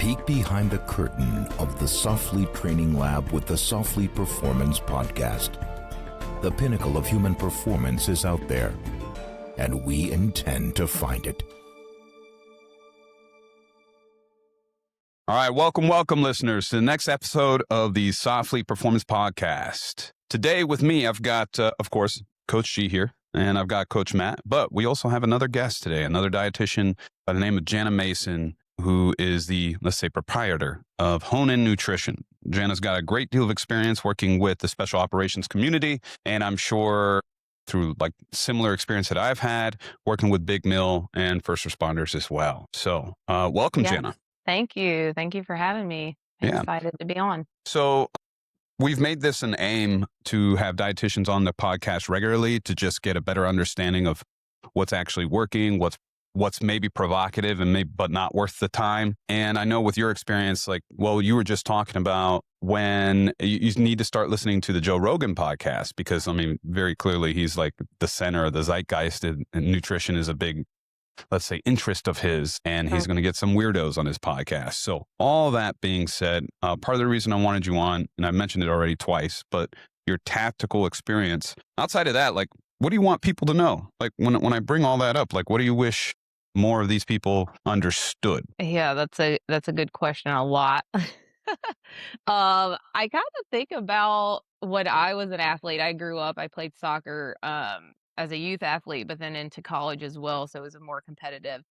peek behind the curtain of the Softly Training Lab with the Softly Performance Podcast. The pinnacle of human performance is out there, and we intend to find it. All right, welcome, listeners, to the next episode of the Softly Performance Podcast. Today with me, I've got, of course, Coach G here, and I've got Coach Matt, but we also have another guest today, another dietitian by the name of Jana Mason, who is the, let's say, proprietor of Hone In Nutrition. Jana's got a great deal of experience working with the special operations community, and I'm sure through like similar experience that I've had working with Big Mill and first responders as well. So welcome, Jana. Thank you. Thank you for having me. I'm excited to be on. So we've made this an aim to have dietitians on the podcast regularly to just get a better understanding of what's actually working, what's maybe provocative and maybe but not worth the time. And I know with your experience, like, well, you were just talking about when you need to start listening to the Joe Rogan podcast, because I mean, very clearly he's like the center of the zeitgeist, and nutrition is a big, let's say, interest of his, and he's going to get some weirdos on his podcast. So all that being said, part of the reason I wanted you on, and I mentioned it already twice, but your tactical experience outside of that, like, what do you want people to know? Like when I bring all that up, like, what do you wish more of these people understood? Yeah, that's a good question. A lot. I kind of think about when I was an athlete. I grew up, I played soccer as a youth athlete, but then into college as well. So it was a more competitive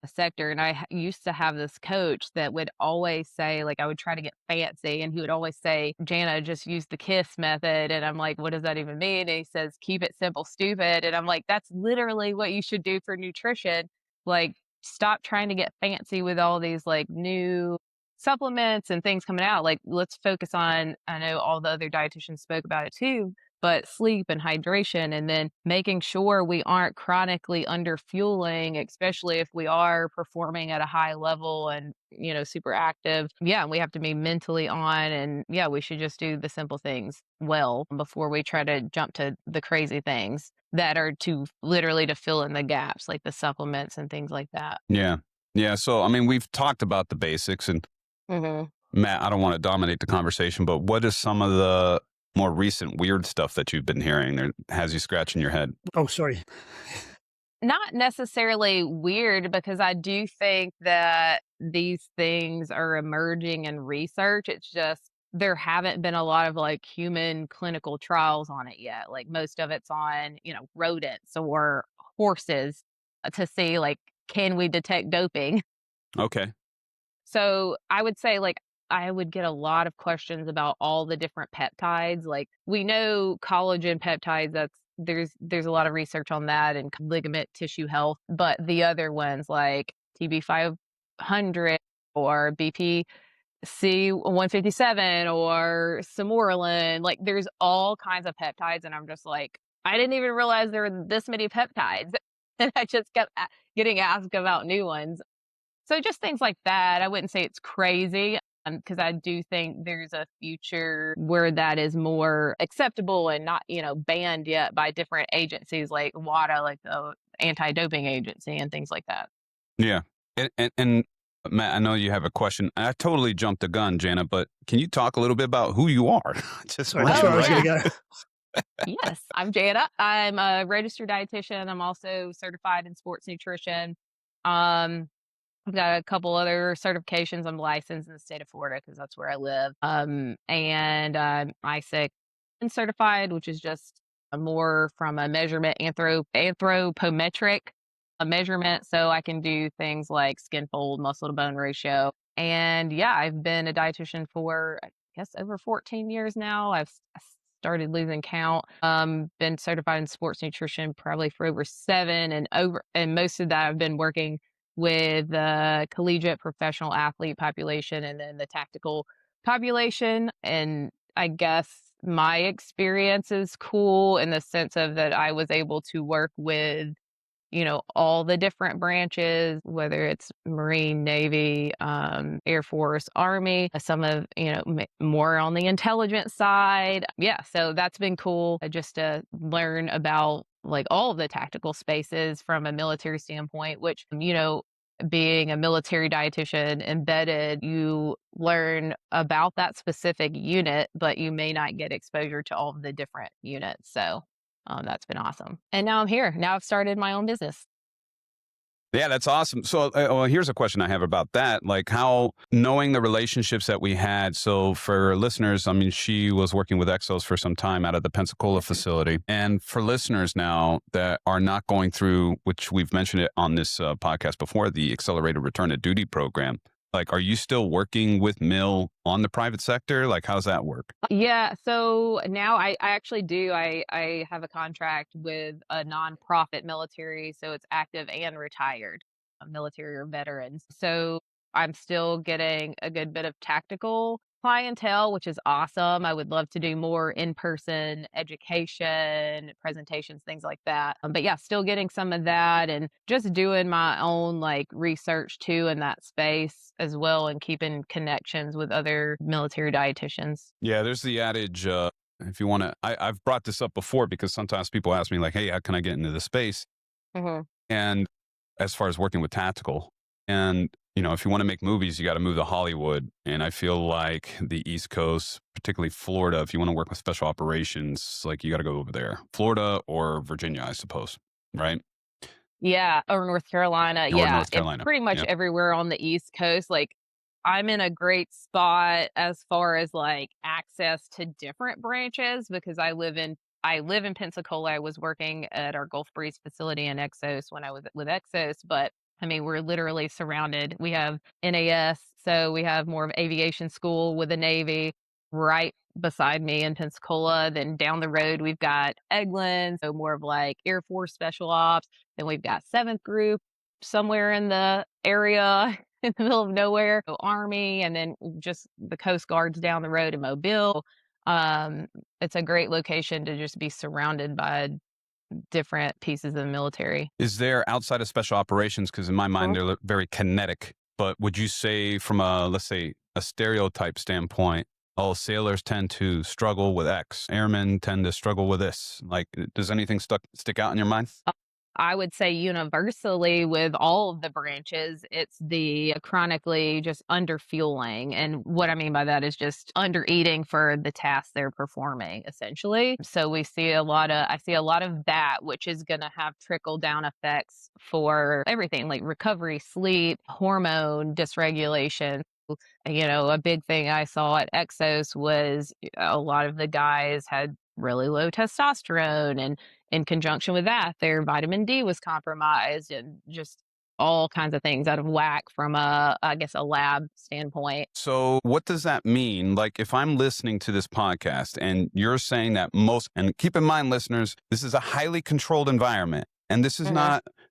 sector. And I used to have this coach that would always say, like, I would try to get fancy, and he would always say, Jana, just use the KISS method. And I'm like, what does that even mean? And he says, keep it simple, stupid. And I'm like, that's literally what you should do for nutrition. Like, stop trying to get fancy with all these like new supplements and things coming out. Like, let's focus on, I know all the other dietitians spoke about it too, but sleep and hydration, and then making sure we aren't chronically underfueling, especially if we are performing at a high level and, you know, super active. Yeah, we have to be mentally on, and yeah, we should just do the simple things well before we try to jump to the crazy things that are to fill in the gaps, like the supplements and things like that. Yeah. So, I mean, we've talked about the basics, and Matt, I don't want to dominate the conversation, but what is some of the more recent weird stuff that you've been hearing that has you scratching your head? Oh, sorry. Not necessarily weird, because I do think that these things are emerging in research. It's just there haven't been a lot of like human clinical trials on it yet. Like, most of it's on, you know, rodents or horses to see, like, can we detect doping? Okay. So I would say, like, I would get a lot of questions about all the different peptides. Like, we know collagen peptides, there's a lot of research on that and ligament tissue health, but the other ones like TB500 or BPC157 or Samorelin, like, there's all kinds of peptides, and I'm just like, I didn't even realize there were this many peptides. And I just kept getting asked about new ones. So just things like that. I wouldn't say it's crazy, because I do think there's a future where that is more acceptable and not, you know, banned yet by different agencies like WADA, like the anti-doping agency, and things like that. Yeah. And Matt, I know you have a question. I totally jumped the gun, Jana, but can you talk a little bit about who you are? Just sorry, that's where I was going to go. Yes, I'm Jana. I'm a registered dietitian. I'm also certified in sports nutrition. I've got a couple other certifications. I'm licensed in the state of Florida because that's where I live. And I'm ISIC certified, which is just more from a measurement, anthropometric measurement. So I can do things like skin fold, muscle to bone ratio. And yeah, I've been a dietitian for, I guess, over 14 years now. I've started losing count. Been certified in sports nutrition probably for over 7, and most of that I've been working with the collegiate professional athlete population and then the tactical population. And I guess my experience is cool in the sense of that I was able to work with, you know, all the different branches, whether it's Marine, Navy, Air Force, Army, some of, you know, more on the intelligence side. Yeah, so that's been cool just to learn about like all of the tactical spaces from a military standpoint, which, you know, being a military dietitian embedded, you learn about that specific unit, but you may not get exposure to all of the different units. So that's been awesome. And now I'm here. Now I've started my own business. Yeah, that's awesome. So well, here's a question I have about that. Like how knowing the relationships that we had. So for listeners, I mean, she was working with Exos for some time out of the Pensacola facility. And for listeners now that are not going through, which we've mentioned it on this podcast before, the Accelerated Return to Duty program, like, are you still working with Mill on the private sector? Like, how's that work? Yeah, so now I actually do. I have a contract with a nonprofit military, so it's active and retired military or veterans. So I'm still getting a good bit of tactical clientele, which is awesome. I would love to do more in-person education, presentations, things like that. But yeah, still getting some of that and just doing my own like research too in that space as well and keeping connections with other military dietitians. Yeah, there's the adage, if you want to, I've brought this up before because sometimes people ask me like, hey, how can I get into this space? Mm-hmm. And as far as working with tactical, and you know, if you want to make movies, you got to move to Hollywood. And I feel like the East Coast, particularly Florida, if you want to work with special operations, like you got to go over there, Florida or Virginia, I suppose, right? Yeah, or North Carolina. Or Yeah, North Carolina. pretty much Yep. everywhere on the East Coast. Like, I'm in a great spot as far as like access to different branches because I live in Pensacola. I was working at our Gulf Breeze facility in Exos when I was with Exos, but I mean, we're literally surrounded. We have NAS, so we have more of aviation school with the Navy right beside me in Pensacola. Then down the road, we've got Eglin, so more of like Air Force Special Ops. Then we've got 7th Group somewhere in the area in the middle of nowhere, so Army, and then just the Coast Guard's down the road in Mobile. It's a great location to just be surrounded by different pieces of the military. Is there outside of special operations? Because in my mind, they're very kinetic. But would you say from a, let's say, a stereotype standpoint, oh, sailors tend to struggle with X, airmen tend to struggle with this? Like, does anything stick out in your mind? I would say universally with all of the branches, it's the chronically just underfueling. And what I mean by that is just under eating for the tasks they're performing, essentially. So I see a lot of that, which is going to have trickle down effects for everything like recovery, sleep, hormone dysregulation. You know, a big thing I saw at Exos was a lot of the guys had really low testosterone, and in conjunction with that, their vitamin D was compromised and just all kinds of things out of whack from I guess a lab standpoint. So what does that mean? Like if I'm listening to this podcast and you're saying that and keep in mind, listeners, this is a highly controlled environment. And this is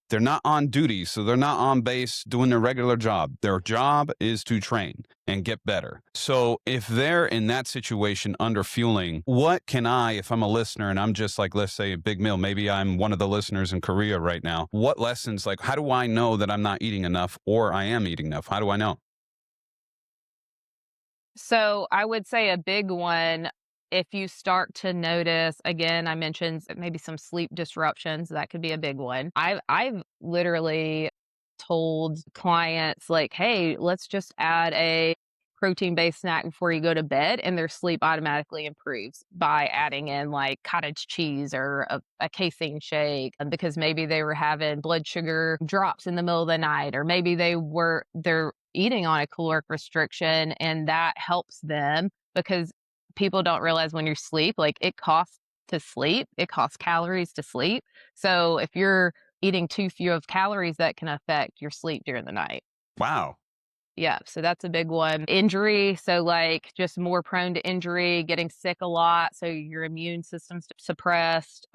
they're not on duty. So they're not on base doing their regular job. Their job is to train and get better. So if they're in that situation under fueling, what can if I'm a listener and I'm just like, let's say a big meal, maybe I'm one of the listeners in Korea right now. What lessons, like, how do I know that I'm not eating enough or I am eating enough? How do I know? So I would say a big one, if you start to notice, again, I mentioned maybe some sleep disruptions, that could be a big one. I've literally told clients like, hey, let's just add a protein-based snack before you go to bed, and their sleep automatically improves by adding in like cottage cheese or a casein shake, because maybe they were having blood sugar drops in the middle of the night, or maybe they're eating on a caloric restriction, and that helps them because people don't realize when you sleep, like it costs to sleep, it costs calories to sleep. So if you're eating too few of calories, that can affect your sleep during the night. Wow. Yeah, so that's a big one. Injury, so like just more prone to injury, getting sick a lot, so your immune system's suppressed.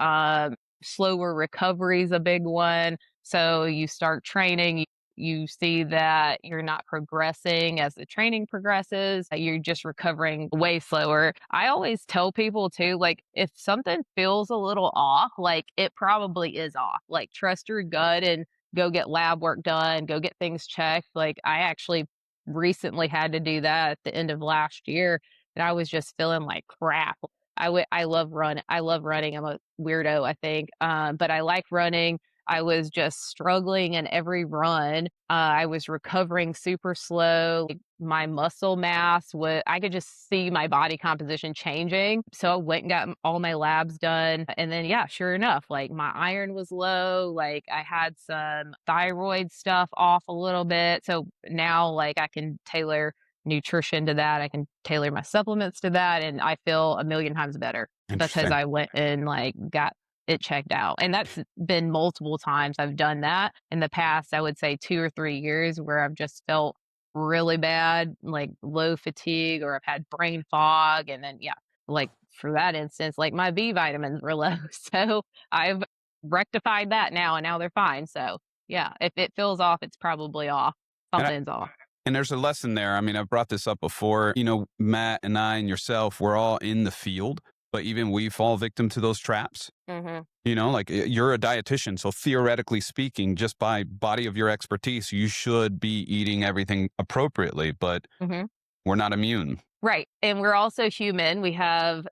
Slower recovery is a big one. So you start training, you see that you're not progressing as the training progresses, you're just recovering way slower. I always tell people too, like if something feels a little off, like it probably is off. Like trust your gut and go get lab work done, go get things checked. Like I actually recently had to do that at the end of last year, and I was just feeling like crap. I love running. I'm a weirdo, I think, but I like running. I was just struggling in every run. I was recovering super slow. Like, my muscle mass I could just see my body composition changing. So I went and got all my labs done. And then, yeah, sure enough, like my iron was low. Like I had some thyroid stuff off a little bit. So now, like, I can tailor nutrition to that. I can tailor my supplements to that. And I feel a million times better because Interesting. I went and like got it checked out. And that's been multiple times I've done that in the past. I would say 2 or 3 years where I've just felt really bad, like low fatigue, or I've had brain fog. And then, yeah, like for that instance, like my B vitamins were low. So I've rectified that now, and now they're fine. So yeah, if it feels off, it's probably off. Something's off. And there's a lesson there. I mean, I've brought this up before. You know, Matt and I and yourself, we're all in the field, but even we fall victim to those traps. Mm-hmm. You know, like you're a dietitian. So theoretically speaking, just by body of your expertise, you should be eating everything appropriately, but Mm-hmm. we're not immune. Right. And we're also human. We have,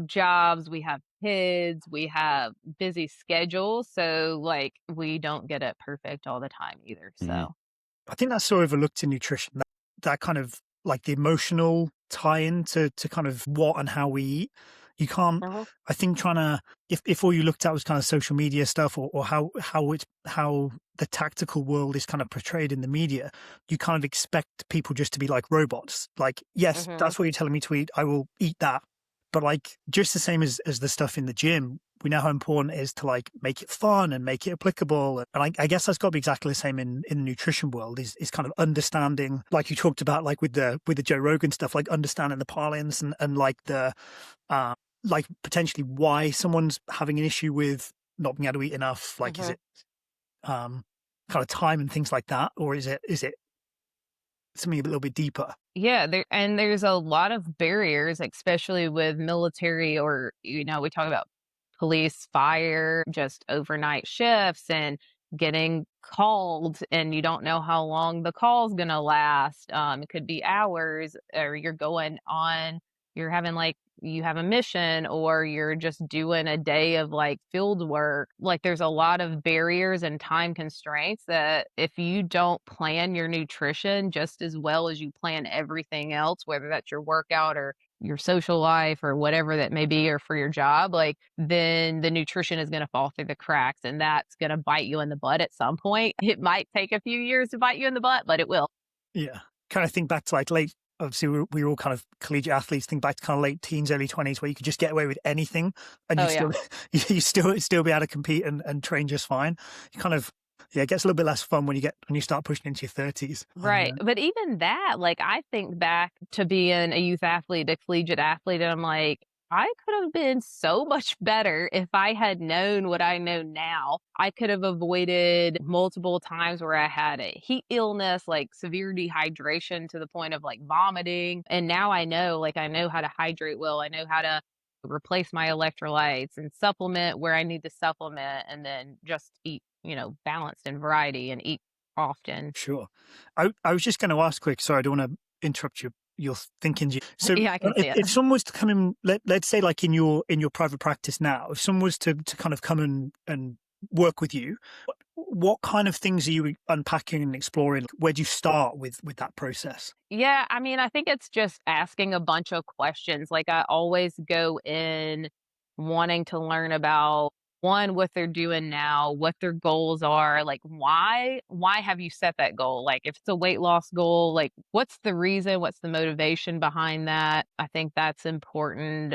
jobs, we have kids, we have busy schedules. So, like, we don't get it perfect all the time either. So, Mhm. I think that's so overlooked in nutrition, that kind of like the emotional tie-in to kind of what and how we eat. You can't, Mhm. I think if all you looked at was kind of social media stuff or how the tactical world is kind of portrayed in the media, you kind of expect people just to be like robots. Like, yes, Mhm. that's what you're telling me to eat. I will eat that. But like just the same as the stuff in the gym, we know how important it is to like make it fun and make it applicable. And I guess that's got to be exactly the same in the nutrition world is kind of understanding, like you talked about, like with the Joe Rogan stuff, like understanding the parlance and like the like potentially why someone's having an issue with not being able to eat enough. Like, is Mhm. it kind of time and things like that, or is it something a little bit deeper? Yeah, there's a lot of barriers, especially with military, or we talk about police, fire, just overnight shifts and getting called, and you don't know how long the call's gonna last. It could be hours, or you're having like you have a mission, or you're just doing a day of like field work. Like there's a lot of barriers and time constraints that if you don't plan your nutrition just as well as you plan everything else, whether that's your workout or your social life or whatever that may be, or for your job, like then the nutrition is going to fall through the cracks, and that's going to bite you in the butt at some point. It might take a few years to bite you in the butt, but it will. Yeah. Kind of think back to like obviously we were all kind of collegiate athletes, think back to kind of late teens, early 20s, where you could just get away with anything and Oh, you still be able to compete and train just fine. You kind of, it gets a little bit less fun when you start pushing into your 30s. Right. But even that, like, I think back to being a youth athlete, a collegiate athlete, and I'm like, I could have been so much better if I had known what I know now. I could have avoided multiple times where I had a heat illness, like severe dehydration to the point of like vomiting. And now I know how to hydrate well. I know how to replace my electrolytes and supplement where I need to supplement, and then just eat, balanced and variety, and eat often. Sure. I was just going to ask quick, sorry, I don't want to interrupt your thinking. So Yeah, I can see it. if someone was to come in, let's say like in your private practice now, if someone was to kind of come and work with you, what kind of things are you unpacking and exploring? Where do you start with that process? Yeah, I mean, I think it's just asking a bunch of questions. Like I always go in wanting to learn about one, what they're doing now, what their goals are, like why have you set that goal? Like if it's a weight loss goal, like what's the reason, what's the motivation behind that? I think that's important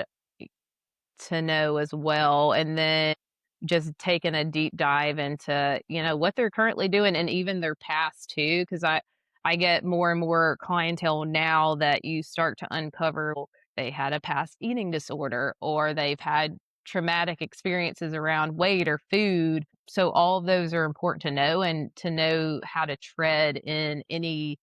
to know as well. And then just taking a deep dive into, what they're currently doing, and even their past too. Cause I get more and more clientele now that you start to uncover they had a past eating disorder, or they've had traumatic experiences around weight or food. So all of those are important to know, and to know how to tread in any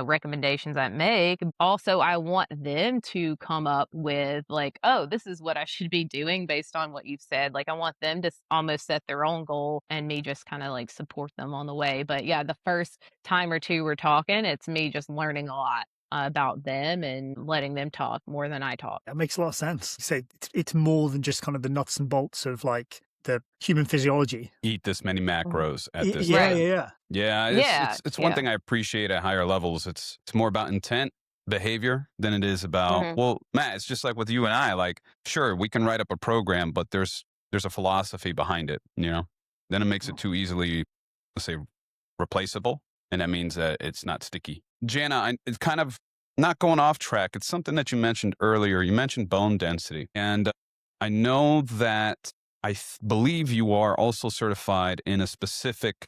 recommendations I make. Also, I want them to come up with like, oh, this is what I should be doing based on what you've said. Like, I want them to almost set their own goal, and me just kind of like support them on the way. But yeah, the first time or two we're talking, it's me just learning a lot about them and letting them talk more than I talk. That makes a lot of sense. You say it's more than just kind of the nuts and bolts of like the human physiology. Eat this many macros at this Yeah, time. yeah. Yeah, it's one thing I appreciate at higher levels. It's more about intent, behavior than it is about, well, Matt, it's just like with you and I, like, sure, we can write up a program, but there's a philosophy behind it, you know? Then it makes it too easily, let's say, replaceable. And that means that it's not sticky. Jana, it's kind of not going off track. It's something that you mentioned earlier. You mentioned bone density. And I know that believe you are also certified in a specific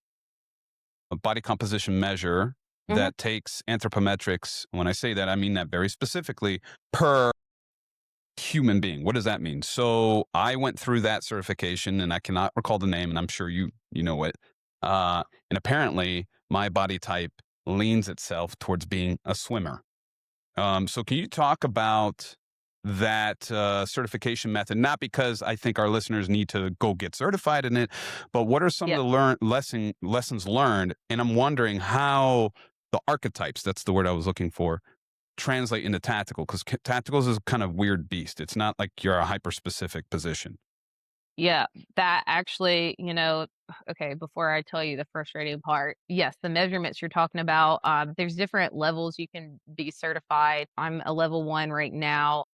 body composition measure that takes anthropometrics. When I say that, I mean that very specifically per human being. What does that mean? So I went through that certification and I cannot recall the name, and I'm sure you know it. And apparently my body type leans itself towards being a swimmer. So can you talk about that certification method? Not because I think our listeners need to go get certified in it, but what are some of the lessons learned? And I'm wondering how the archetypes, that's the word I was looking for, translate into tactical, because tacticals is a kind of weird beast. It's not like you're a hyper-specific position. Yeah, that actually, okay, before I tell you the frustrating part, yes, the measurements you're talking about, there's different levels you can be certified. I'm a level 1 right now,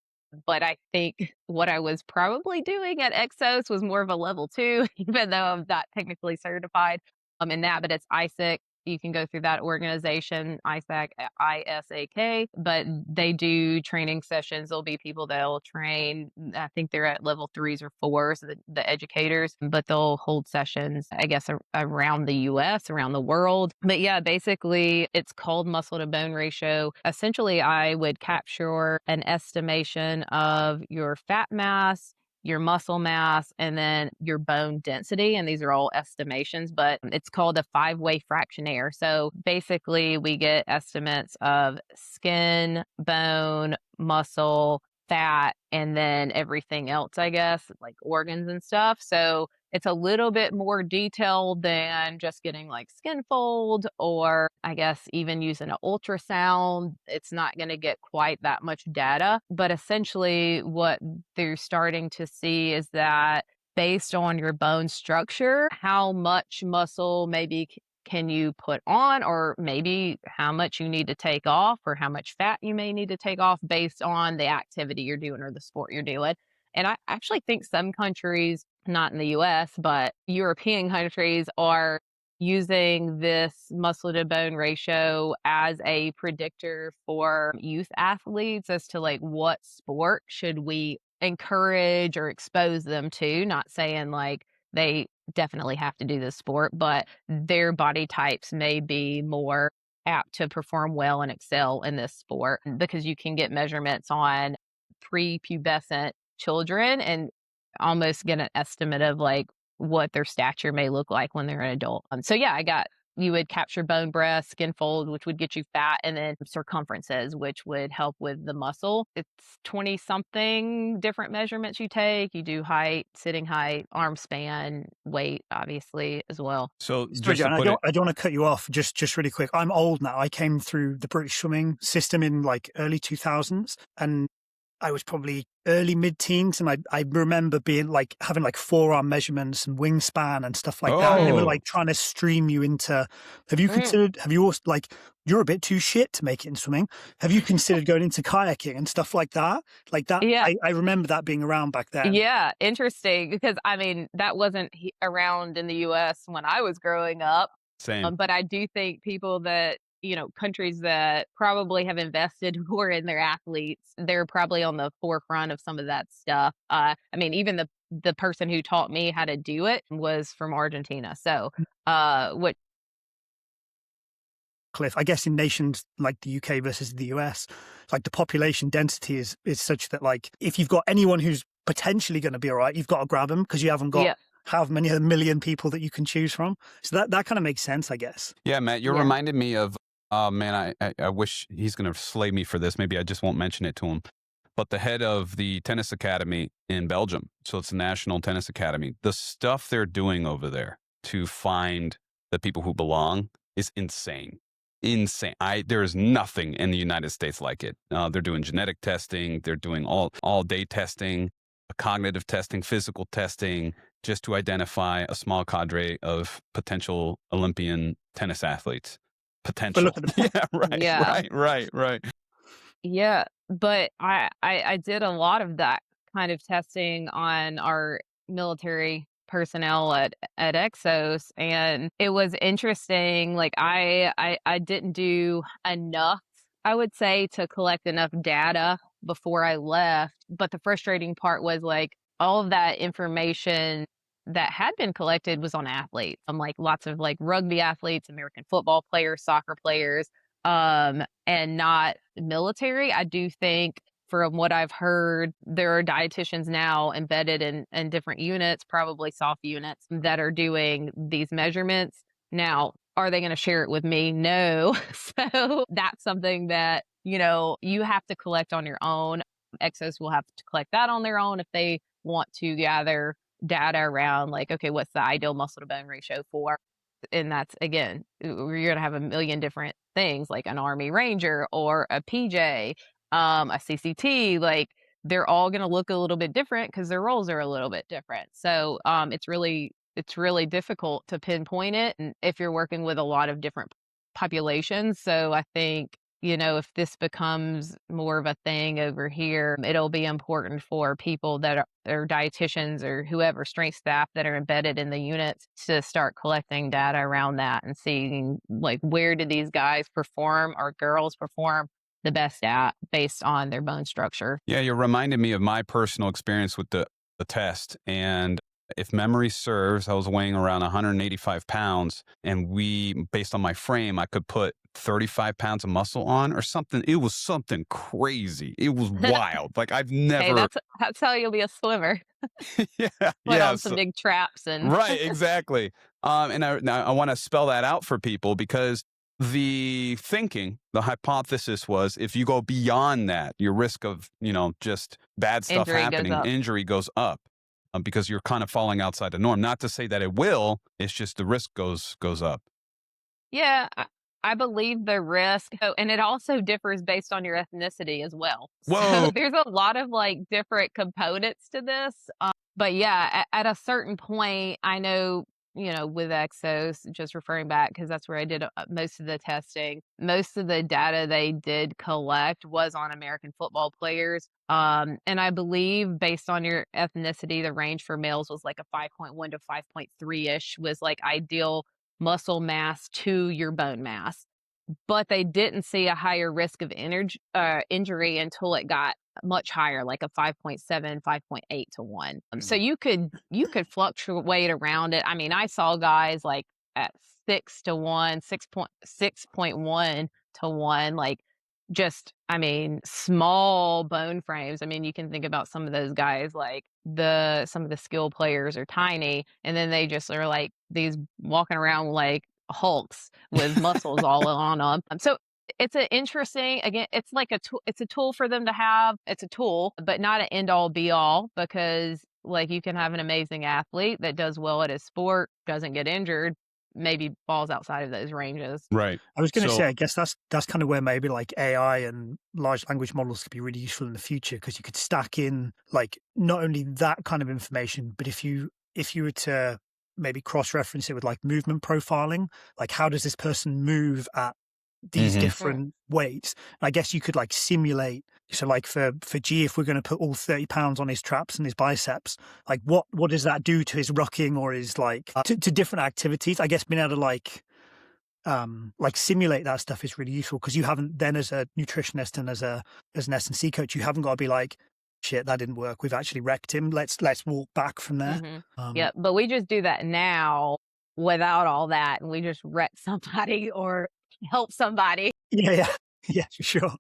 but I think what I was probably doing at Exos was more of a level 2, even though I'm not technically certified in that, but it's ISAC. You can go through that organization, ISAC, ISAK, but they do training sessions. There'll be people that'll train. I think they're at level 3s or 4s, the educators, but they'll hold sessions, I guess, around the US, around the world. But yeah, basically it's called muscle to bone ratio. Essentially, I would capture an estimation of your fat mass, your muscle mass, and then your bone density. And these are all estimations, but it's called a 5-way fractionaire. So basically we get estimates of skin, bone, muscle, fat, and then everything else, I guess, like organs and stuff. So it's a little bit more detailed than just getting like skin fold, or I guess even using an ultrasound. It's not going to get quite that much data. But essentially what they're starting to see is that based on your bone structure, how much muscle maybe can you put on, or maybe how much you need to take off, or how much fat you may need to take off based on the activity you're doing or the sport you're doing. And I actually think some countries, not in the US, but European countries, are using this muscle to bone ratio as a predictor for youth athletes as to like what sport should we encourage or expose them to. Not saying like they definitely have to do this sport, but their body types may be more apt to perform well and excel in this sport, because you can get measurements on prepubescent children and almost get an estimate of like what their stature may look like when they're an adult. So yeah, you would capture bone breadth, skin fold, which would get you fat, and then circumferences, which would help with the muscle. It's 20 something different measurements you take. You do height, sitting height, arm span, weight, obviously, as well. So Sorry, John, I don't want to cut you off. Just really quick. I'm old now. I came through the British swimming system in like early 2000s, and I was probably early mid-teens, and I remember being like having like forearm measurements and wingspan and stuff like that. And they were like trying to stream you into. Have you also, like, you're a bit too shit to make it in swimming? Have you considered going into kayaking and stuff like that? Like that, yeah. I remember that being around back then. Yeah, interesting, because I mean that wasn't around in the US when I was growing up. Same. But I do think people that, countries that probably have invested more in their athletes, they're probably on the forefront of some of that stuff. I mean, even the person who taught me how to do it was from Argentina. So, Cliff, I guess in nations like the UK versus the US, like the population density is such that like if you've got anyone who's potentially going to be all right, you've got to grab them, because you haven't got how many a million people that you can choose from. So that kind of makes sense, I guess. Yeah, Matt, you're reminding me of, man, I wish he's going to slay me for this. Maybe I just won't mention it to him. But the head of the tennis academy in Belgium, so it's the National Tennis Academy, the stuff they're doing over there to find the people who belong is insane. Insane. There is nothing in the United States like it. They're doing genetic testing. They're doing all day testing, cognitive testing, physical testing. just to identify a small cadre of potential Olympian tennis athletes. Potential. Yeah, right, Yeah. right. Yeah, but I did a lot of that kind of testing on our military personnel at Exos, and it was interesting. Like I didn't do enough, I would say, to collect enough data before I left. But the frustrating part was like all of that information that had been collected was on athletes. Like lots of like rugby athletes, American football players, soccer players, and not military. I do think from what I've heard, there are dietitians now embedded in different units, probably soft units, that are doing these measurements. Now, are they going to share it with me? No. So that's something that, you have to collect on your own. Exos will have to collect that on their own if they want to gather data around like, okay, what's the ideal muscle to bone ratio for? And that's, again, you're going to have a million different things like an Army Ranger or a PJ, a CCT. Like they're all going to look a little bit different because their roles are a little bit different. So it's really difficult to pinpoint it, and if you're working with a lot of different populations. So I think, if this becomes more of a thing over here, it'll be important for people that are dietitians or whoever, strength staff that are embedded in the units, to start collecting data around that and seeing like where do these guys perform or girls perform the best at based on their bone structure. Yeah, you're reminding me of my personal experience with the test. And if memory serves, I was weighing around 185 pounds, and based on my frame, I could put 35 pounds of muscle on or something. It was something crazy. It was wild. Like I've never. Hey, that's how you'll be a swimmer. Put on some big traps and. Right, exactly. And I want to spell that out for people, because the hypothesis was if you go beyond that, your risk of, just bad stuff happening, injury goes up, because you're kind of falling outside the norm. Not to say that it will, it's just the risk goes up. Yeah, I believe the risk. Oh, and it also differs based on your ethnicity as well. Whoa. So there's a lot of like different components to this. But yeah, at a certain point, I know, with Exos, just referring back, because that's where I did most of the testing, most of the data they did collect was on American football players. And I believe based on your ethnicity, the range for males was like a 5.1 to 5.3-ish was like ideal muscle mass to your bone mass. But they didn't see a higher risk of injury until it got much higher, like a 5.7, 5.8 to 1. So you could fluctuate around it. I mean, I saw guys like at 6 to 1, 6.1 to 1, like just, I mean, small bone frames. I mean, you can think about some of those guys, like some of the skill players are tiny, and then they just are like these walking around like hulks with muscles all on them. So it's an interesting, again, it's like it's a tool for them to have. It's a tool, but not an end all be all, because like you can have an amazing athlete that does well at his sport, doesn't get injured, maybe falls outside of those ranges. Right. I was going to say, I guess that's kind of where maybe like AI and large language models could be really useful in the future, because you could stack in like not only that kind of information, but if you were to maybe cross-reference it with like movement profiling, like how does this person move at these different weights? I guess you could like simulate. So like for G, if we're going to put all 30 pounds on his traps and his biceps, like what does that do to his rucking or his like to different activities? I guess being able to like simulate that stuff is really useful, because you haven't then, as a nutritionist and as an S&C coach, you haven't got to be like, shit, that didn't work, we've actually wrecked him, let's walk back from there. Yeah, but we just do that now without all that, and we just wreck somebody or help somebody. Yeah, for sure.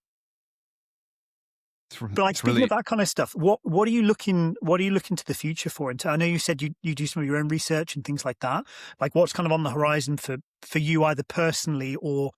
But like speaking of that kind of stuff, what are you looking to the future for? And I know you said you do some of your own research and things like that. Like what's kind of on the horizon for you, either personally or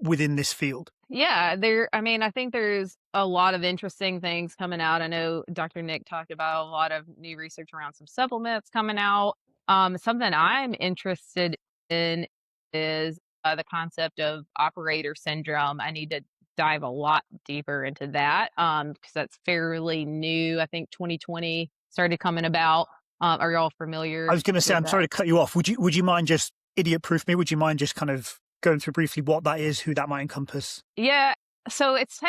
within this field? Yeah, I think there's a lot of interesting things coming out. I know Dr. Nick talked about a lot of new research around some supplements coming out. Something I'm interested in is the concept of operator syndrome. I need to dive a lot deeper into that because that's fairly new. I think 2020 started coming about. Are y'all familiar? I was going to say, with I'm that? sorry to cut you off. Would you mind just idiot proof me? Would you mind just kind of going through briefly what that is, who that might encompass? Yeah. So it's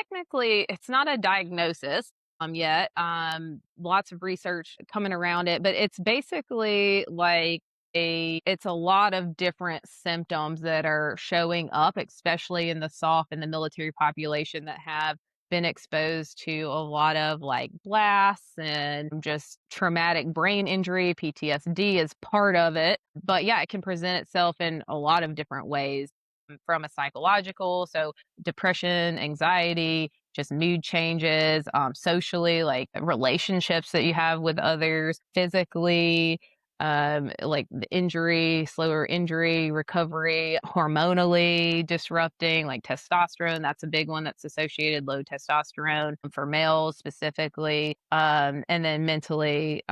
not a diagnosis yet. Lots of research coming around it, but it's basically like it's a lot of different symptoms that are showing up, especially in the SOF and the military population that have been exposed to a lot of like blasts and just traumatic brain injury. PTSD is part of it. But yeah, it can present itself in a lot of different ways from a psychological, so depression, anxiety, just mood changes, socially, like relationships that you have with others, physically, like the injury, slower injury recovery, hormonally disrupting, like testosterone. That's a big one that's associated, low testosterone for males specifically. And then mentally,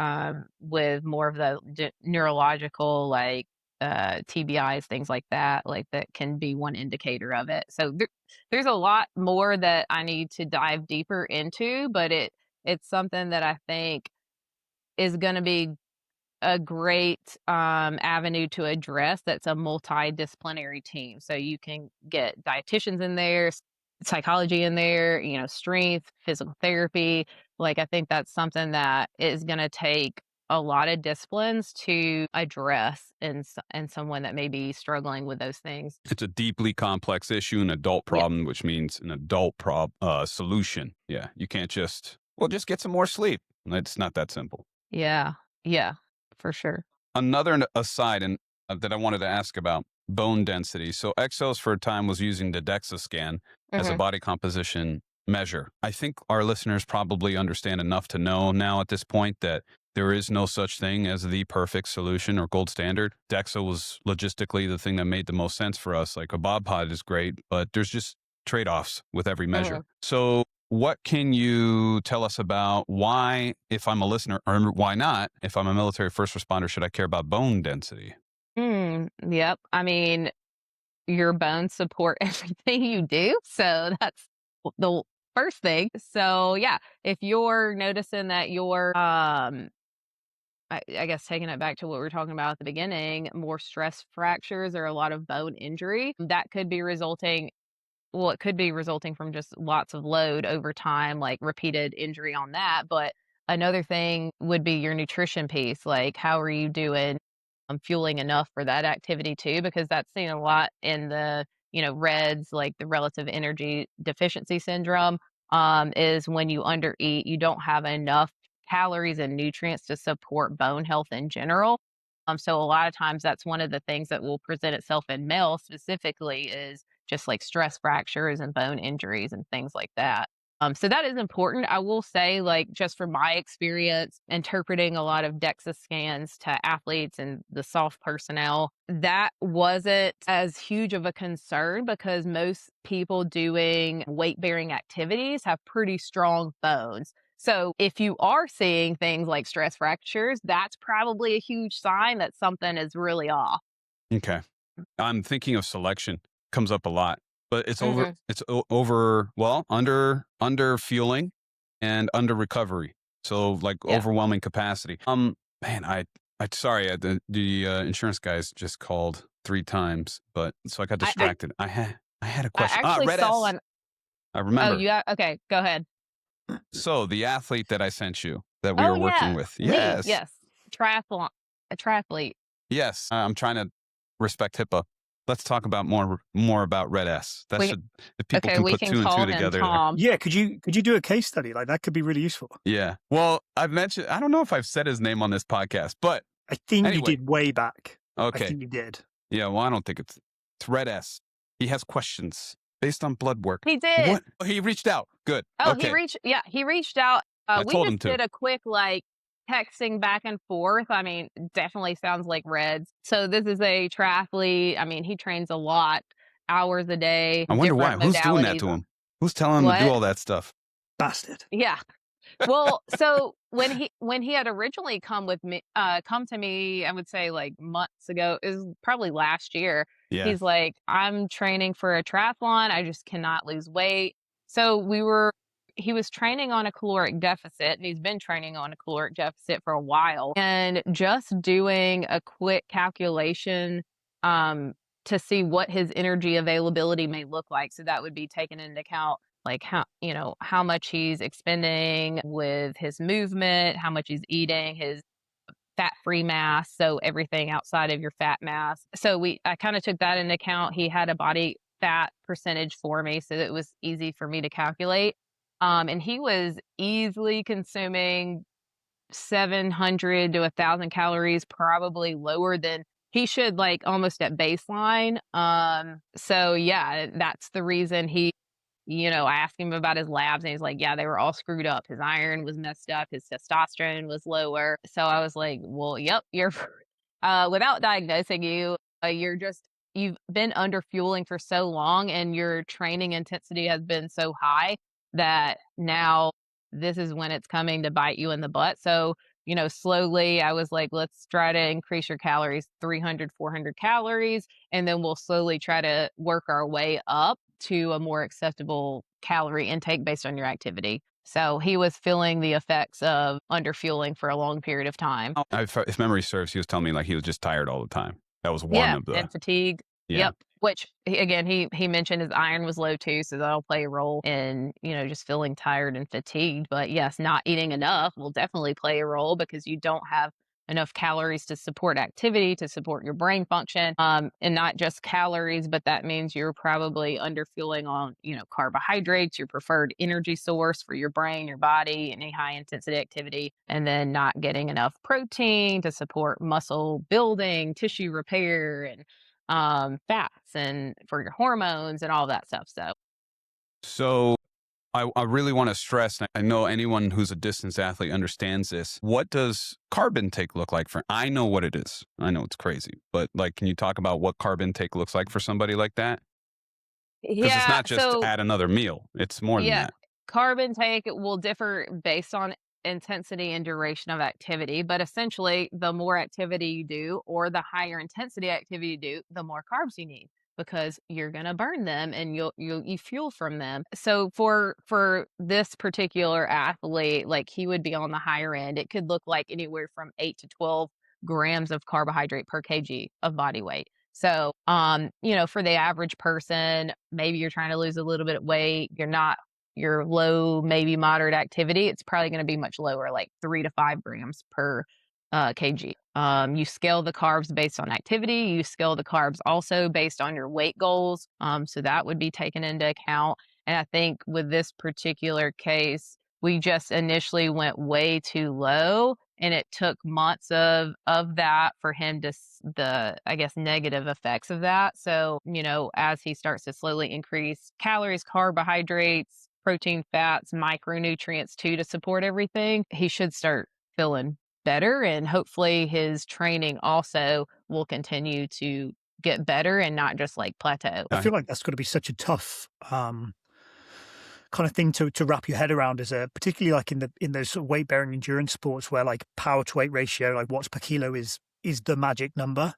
with more of the neurological, like TBIs, things like that can be one indicator of it. So there's a lot more that I need to dive deeper into, but it's something that I think is going to be a great avenue to address. That's a multidisciplinary team. So you can get dietitians in there, psychology in there, strength, physical therapy. Like, I think that's something that is going to take a lot of disciplines to address in someone that may be struggling with those things. It's a deeply complex issue, an adult problem, which means an adult solution. Yeah. You can't just get some more sleep. It's not that simple. Yeah. Yeah, for sure. Another aside that I wanted to ask about bone density. So Exos for a time was using the DEXA scan as a body composition measure. I think our listeners probably understand enough to know now at this point that there is no such thing as the perfect solution or gold standard. DEXA was logistically the thing that made the most sense for us. Like a Bob pod is great, but there's just trade-offs with every measure. So what can you tell us about why, if I'm a listener, or why not, if I'm a military first responder, should I care about bone density? Yep. I mean, your bones support everything you do. So that's the first thing. So yeah, if you're noticing that you're, I guess taking it back to what we were talking about at the beginning, more stress fractures or a lot of bone injury, that could be resulting. Well, it could be resulting from just lots of load over time, like repeated injury on that. But another thing would be your nutrition piece. Like, how are you doing fueling enough for that activity too? Because that's seen a lot in the, REDS, like the relative energy deficiency syndrome, is when you undereat, you don't have enough calories and nutrients to support bone health in general. So a lot of times that's one of the things that will present itself in males specifically is just like stress fractures and bone injuries and things like that. So that is important. I will say, like, just from my experience interpreting a lot of DEXA scans to athletes and the SOF personnel, that wasn't as huge of a concern because most people doing weight-bearing activities have pretty strong bones. So if you are seeing things like stress fractures, that's probably a huge sign that something is really off. Okay. I'm thinking of selection. Comes up a lot, but it's under fueling and under recovery. So like overwhelming capacity. Man, sorry, the insurance guys just called 3 times, but so I got distracted. I had a question. I actually saw one. I remember. Oh, yeah. Okay, go ahead. So the athlete that I sent you that we were working with. Yes. Yes. Triathlete. Yes. I'm trying to respect HIPAA. Let's talk about more about Red S. If people can put 2 and 2 together. Yeah, could you do a case study? Like, that could be really useful. Yeah. Well, I don't know if I've said his name on this podcast, but I think you did way back. Okay. I think you did. Yeah, well, I don't think it's Red S. He has questions based on blood work. He did. What? He reached out. Good. Oh, okay. he reached out. We told him just to. did a quick texting back and forth. I mean, definitely sounds like Reds. So this is a triathlete. I mean, he trains a lot, hours a day. I wonder why. Who's doing that to him? Who's telling him to do all that stuff? Bastard. Yeah. Well, so when he had originally come to me, I would say like months ago, it was probably last year. Yeah. He's like, I'm training for a triathlon. I just cannot lose weight. So we were he was training on a caloric deficit, and he's been training on a caloric deficit for a while. And just doing a quick calculation to see what his energy availability may look like. So that would be taken into account, like how much he's expending with his movement, how much he's eating, his fat-free mass, so everything outside of your fat mass. So I kind of took that into account. He had a body fat percentage for me, so it was easy for me to calculate. And he was easily consuming 700 to 1,000 calories, probably lower than he should, like almost at baseline. So yeah, that's the reason I asked him about his labs, and he's like, yeah, they were all screwed up. His iron was messed up. His testosterone was lower. So I was like, well, yep, you're, without diagnosing you, you've been under fueling for so long, and your training intensity has been so high that now this is when it's coming to bite you in the butt. So, slowly I was like, let's try to increase your calories, 300, 400 calories. And then we'll slowly try to work our way up to a more acceptable calorie intake based on your activity. So he was feeling the effects of underfueling for a long period of time. If memory serves, he was telling me like he was just tired all the time. That was one of the... and fatigued. Yeah. Yep. Which again, he mentioned his iron was low too, so that'll play a role in, just feeling tired and fatigued. But yes, not eating enough will definitely play a role, because you don't have enough calories to support activity, to support your brain function, and not just calories, but that means you're probably underfueling on, carbohydrates, your preferred energy source for your brain, your body, any high intensity activity, and then not getting enough protein to support muscle building, tissue repair, and fats, and for your hormones and all that stuff. So I really want to stress, and I know anyone who's a distance athlete understands this. What does carb intake look like I know what it is. I know it's crazy, but like, can you talk about what carb intake looks like for somebody like that? Because it's not just add another meal. It's more than that. Carb intake will differ based on intensity and duration of activity, but essentially the more activity you do, or the higher intensity activity you do, the more carbs you need, because you're going to burn them and you fuel from them. So for this particular athlete, like, he would be on the higher end. It could look like anywhere from 8 to 12 grams of carbohydrate per kg of body weight. So, for the average person, maybe you're trying to lose a little bit of weight, you're low, maybe moderate activity, it's probably going to be much lower, like 3 to 5 grams per kg. You scale the carbs based on activity. You scale the carbs also based on your weight goals. So that would be taken into account. And I think with this particular case, we just initially went way too low, and it took months of that for him to I guess, negative effects of that. So, as he starts to slowly increase calories, carbohydrates, protein, fats, micronutrients too, to support everything, he should start feeling better, and hopefully his training also will continue to get better and not just like plateau. I feel like that's going to be such a tough kind of thing to wrap your head around, particularly like in those sort of weight bearing endurance sports where like power to weight ratio, like watts per kilo is the magic number.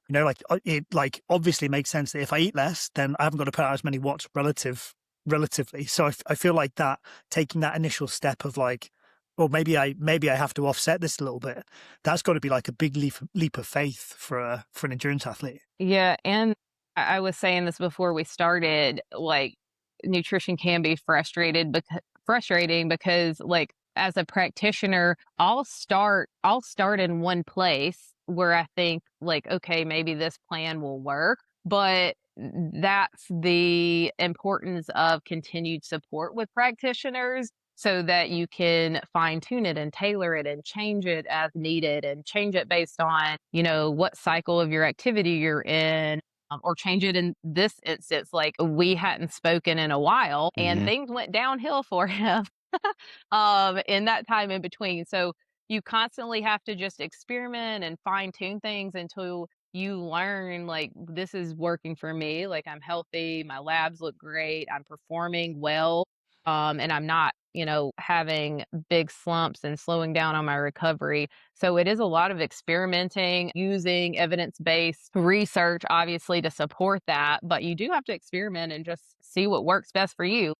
It like obviously makes sense that if I eat less, then I haven't got to put out as many watts relatively. So I feel like that, taking that initial step of like, well, maybe I have to offset this a little bit. That's got to be like a big leap of faith for an endurance athlete. Yeah, and I was saying this before we started, like, nutrition can be frustrating because, like, as a practitioner, I'll start in one place where I think, like, okay, maybe this plan will work, but that's the importance of continued support with practitioners, so that you can fine tune it and tailor it and change it as needed, and change it based on, what cycle of your activity you're in, or change it in this instance. Like, we hadn't spoken in a while, and things went downhill for him in that time in between. So you constantly have to just experiment and fine tune things until you learn, like, this is working for me. Like, I'm healthy, my labs look great, I'm performing well, and I'm not, having big slumps and slowing down on my recovery. So it is a lot of experimenting, using evidence-based research, obviously, to support that. But you do have to experiment and just see what works best for you.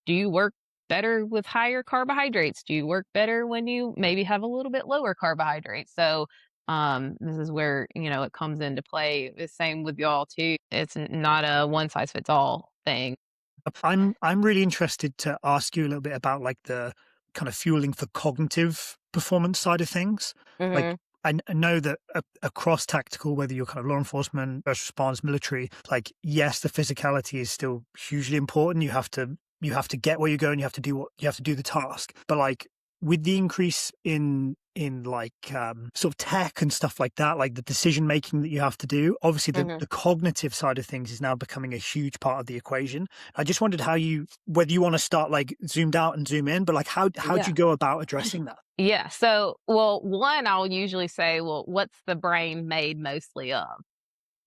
Do you work better with higher carbohydrates? Do you work better when you maybe have a little bit lower carbohydrates? So this is where, it comes into play. The same with y'all too. It's not a one size fits all thing. I'm really interested to ask you a little bit about like the kind of fueling for cognitive performance side of things. Like Hmm. I know that across tactical, whether you're kind of law enforcement, first response, military, like yes, the physicality is still hugely important. You have to get where you're going. You have to do the task. But like with the increase in like sort of tech and stuff like that, like the decision making that you have to do, obviously the cognitive side of things is now becoming a huge part of the equation. I just wondered whether you want to start like zoomed out and zoom in, but like how do you go about addressing that? Yeah. So, well, one, I'll usually say, well, what's the brain made mostly of?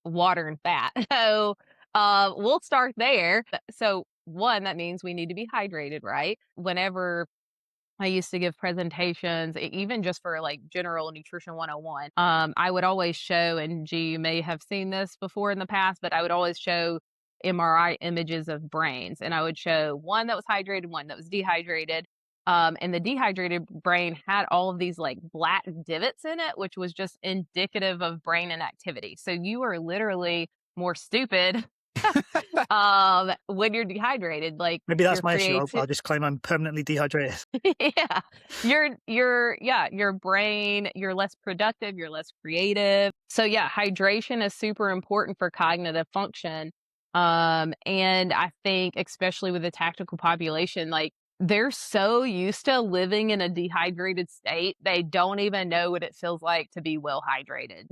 Water and fat. So, we'll start there. So, one, that means we need to be hydrated, right? Whenever I used to give presentations, even just for like general nutrition 101. I would always show, and G, you may have seen this before in the past, but I would always show MRI images of brains. And I would show one that was hydrated, one that was dehydrated. And the dehydrated brain had all of these like black divots in it, which was just indicative of brain inactivity. So you are literally more stupid when you're dehydrated. Like Maybe that's your my issue. I'll just claim I'm permanently dehydrated. yeah. Your brain, you're less productive, you're less creative. So yeah, hydration is super important for cognitive function. And I think especially with the tactical population, like they're so used to living in a dehydrated state, they don't even know what it feels like to be well hydrated.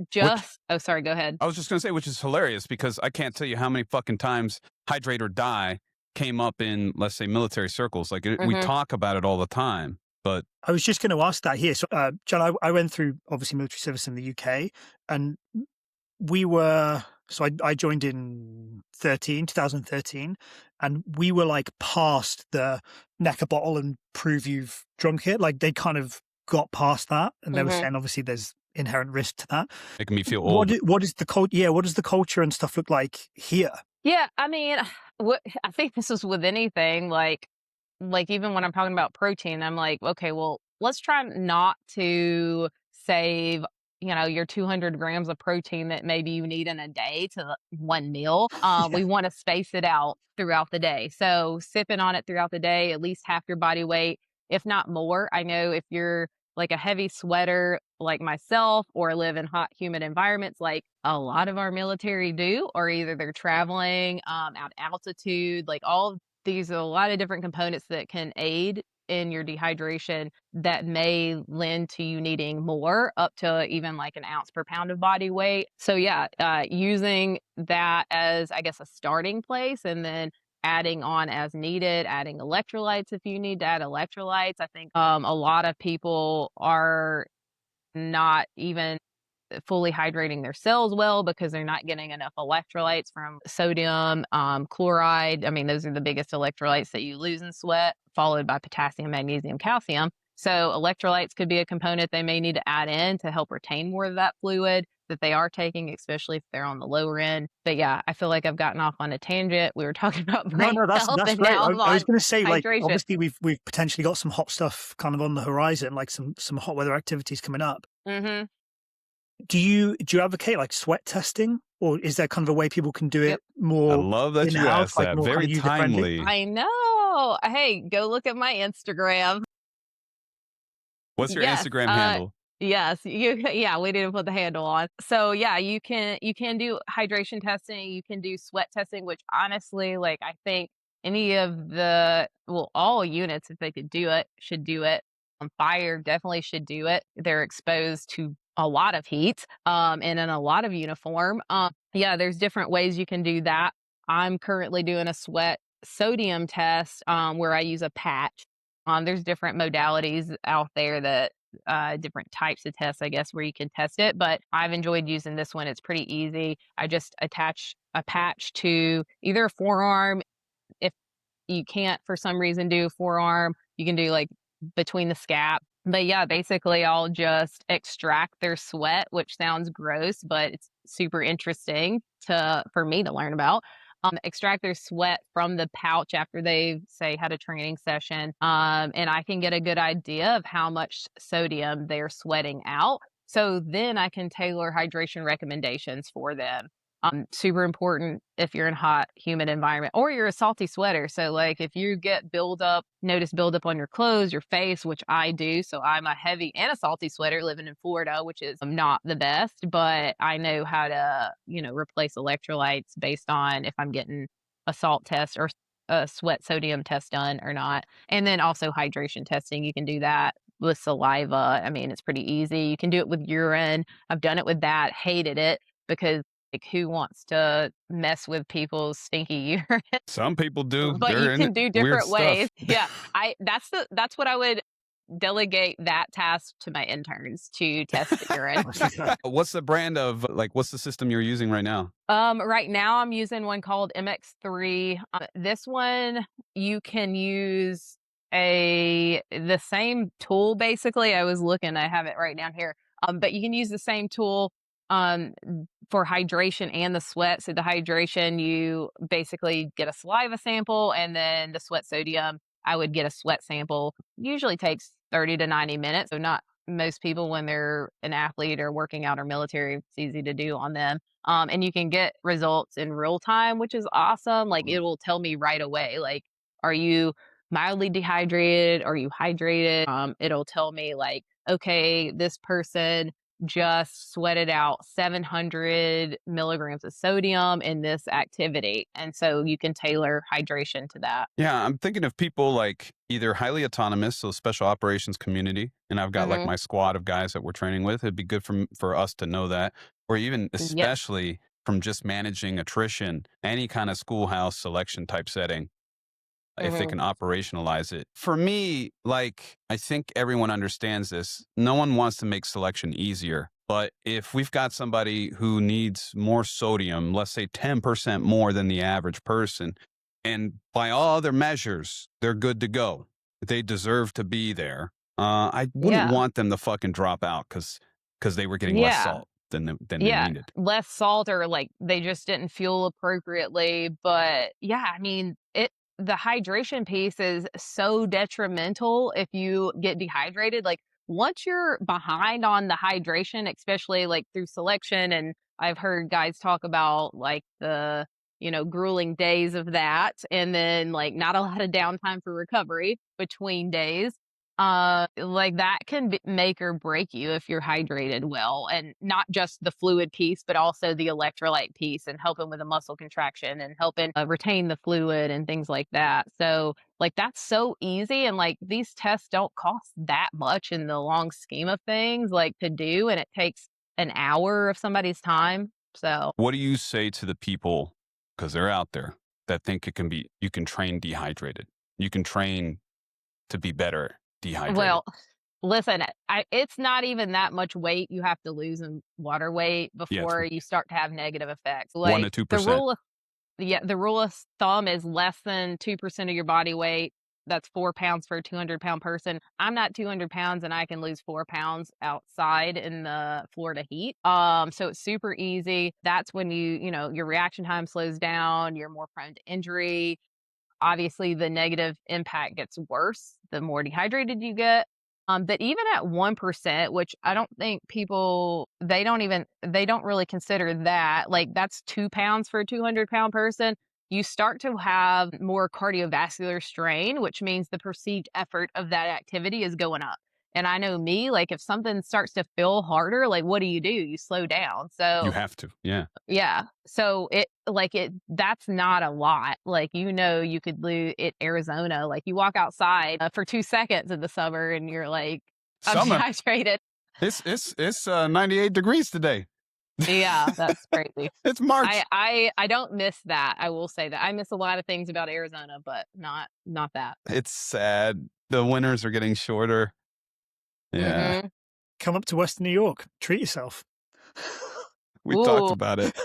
Oh, sorry, go ahead. I was just going to say, which is hilarious because I can't tell you how many fucking times hydrate or die came up in, let's say, military circles. Like we talk about it all the time, but I was just going to ask that here. So, John, I went through obviously military service in the UK, and I joined in 2013, and we were like past the neck a bottle and prove you've drunk it. Like they kind of got past that, and they were saying obviously there's inherent risk to that. making me feel old. What is the culture? Yeah, what does the culture and stuff look like here? Yeah, I mean, I think this is with anything, like even when I'm talking about protein, I'm like, okay, well, let's try not to save, your 200 grams of protein that maybe you need in a day to one meal. We want to space it out throughout the day. So sipping on it throughout the day, at least half your body weight, if not more. I know if you're like a heavy sweater like myself or live in hot, humid environments like a lot of our military do, or either they're traveling at altitude, like all of these are a lot of different components that can aid in your dehydration that may lend to you needing more, up to even like an ounce per pound of body weight. So yeah, using that as, I guess, a starting place, and then adding on as needed, adding electrolytes if you need to add electrolytes. I think a lot of people are not even fully hydrating their cells well because they're not getting enough electrolytes from sodium, chloride. I mean, those are the biggest electrolytes that you lose in sweat, followed by potassium, magnesium, calcium. So electrolytes could be a component they may need to add in to help retain more of that fluid that they are taking, especially if they're on the lower end. But yeah, I feel like I've gotten off on a tangent. We were talking about brain that's health, and great. now I was going to say, like, hydration. obviously we've potentially got some hot stuff kind of on the horizon, like some hot weather activities coming up. Mm-hmm. Do you advocate like sweat testing, or is there kind of a way people can do it more? I love that you asked that. Very timely. I know. Hey, go look at my Instagram. What's your Instagram handle? Yes, yeah, we didn't put the handle on. So yeah, you can do hydration testing, you can do sweat testing, which honestly, like I think any of all units, if they could do it, should do it. Fire definitely should do it. They're exposed to a lot of heat and in a lot of uniform. Yeah, there's different ways you can do that. I'm currently doing a sweat sodium test where I use a patch. There's different modalities out there that different types of tests, I guess, where you can test it. But I've enjoyed using this one. It's pretty easy. I just attach a patch to either a forearm. If you can't, for some reason, do a forearm, you can do like between the scap. But yeah, basically I'll just extract their sweat, which sounds gross, but it's super interesting for me to learn about. extract their sweat from the pouch after they've, say, had a training session. And I can get a good idea of how much sodium they're sweating out. So then I can tailor hydration recommendations for them. Super important if you're in a hot, humid environment or you're a salty sweater. So like if you get notice buildup on your clothes, your face, which I do. So I'm a heavy and a salty sweater living in Florida, which is not the best, but I know how to, replace electrolytes based on if I'm getting a salt test or a sweat sodium test done or not. And then also hydration testing. You can do that with saliva. I mean, it's pretty easy. You can do it with urine. I've done it with that, hated it because like who wants to mess with people's stinky urine? Some people do. But They're you in can do weird different stuff. ways. Yeah. That's what I would delegate that task to my interns to test the urine. What's the brand of what's the system you're using right now? Right now I'm using one called MX3. This one you can use the same tool basically. I was looking, I have it right down here. But you can use the same tool for hydration and the sweat. So the hydration, you basically get a saliva sample, and then the sweat sodium, I would get a sweat sample. Usually takes 30 to 90 minutes. So not most people when they're an athlete or working out or military, it's easy to do on them. And you can get results in real time, which is awesome. Like it will tell me right away, like, are you mildly dehydrated? Are you hydrated? It'll tell me like, okay, this person just sweated out 700 milligrams of sodium in this activity. And so you can tailor hydration to that. Yeah, I'm thinking of people like either highly autonomous, so special operations community, and I've got like my squad of guys that we're training with. It'd be good for us to know that, or even especially from just managing attrition, any kind of schoolhouse selection type setting. If they can operationalize it. For me, like, I think everyone understands this. No one wants to make selection easier. But if we've got somebody who needs more sodium, let's say 10% more than the average person, and by all other measures, they're good to go. They deserve to be there. I wouldn't want them to fucking drop out because they were getting less salt than they needed. Less salt, or like they just didn't fuel appropriately. But yeah, I mean, the hydration piece is so detrimental if you get dehydrated. Like once you're behind on the hydration, especially like through selection, and I've heard guys talk about like the, grueling days of that, and then like not a lot of downtime for recovery between days. Like that can make or break you if you're hydrated well, and not just the fluid piece, but also the electrolyte piece, and helping with the muscle contraction and helping retain the fluid and things like that. So like that's so easy, and like these tests don't cost that much in the long scheme of things, like to do, and it takes an hour of somebody's time. So what do you say to the people, because they're out there, that think you can train dehydrated, you can train to be better dehydrated? Well, listen, it's not even that much weight you have to lose in water weight before you start to have negative effects. Like 1 to 2%. The rule of thumb is less than 2% of your body weight. That's 4 pounds for a 200-pound person. I'm not 200 pounds, and I can lose 4 pounds outside in the Florida heat. So it's super easy. That's when your reaction time slows down. You're more prone to injury. Obviously, the negative impact gets worse the more dehydrated you get. But even at 1%, which I don't think people, they don't really consider that, like that's 2 pounds for a 200-pound person. You start to have more cardiovascular strain, which means the perceived effort of that activity is going up. And I know me, like if something starts to feel harder, like what do? You slow down. So you have to. Yeah. Yeah. So that's not a lot. Like, you could lose it. Arizona, like you walk outside for 2 seconds in the summer and you're like, I'm dehydrated. It's 98 degrees today. Yeah, that's crazy. It's March. I don't miss that. I will say that I miss a lot of things about Arizona, but not that. It's sad. The winters are getting shorter. Yeah. Come up to Western New York. Treat yourself. We talked about it.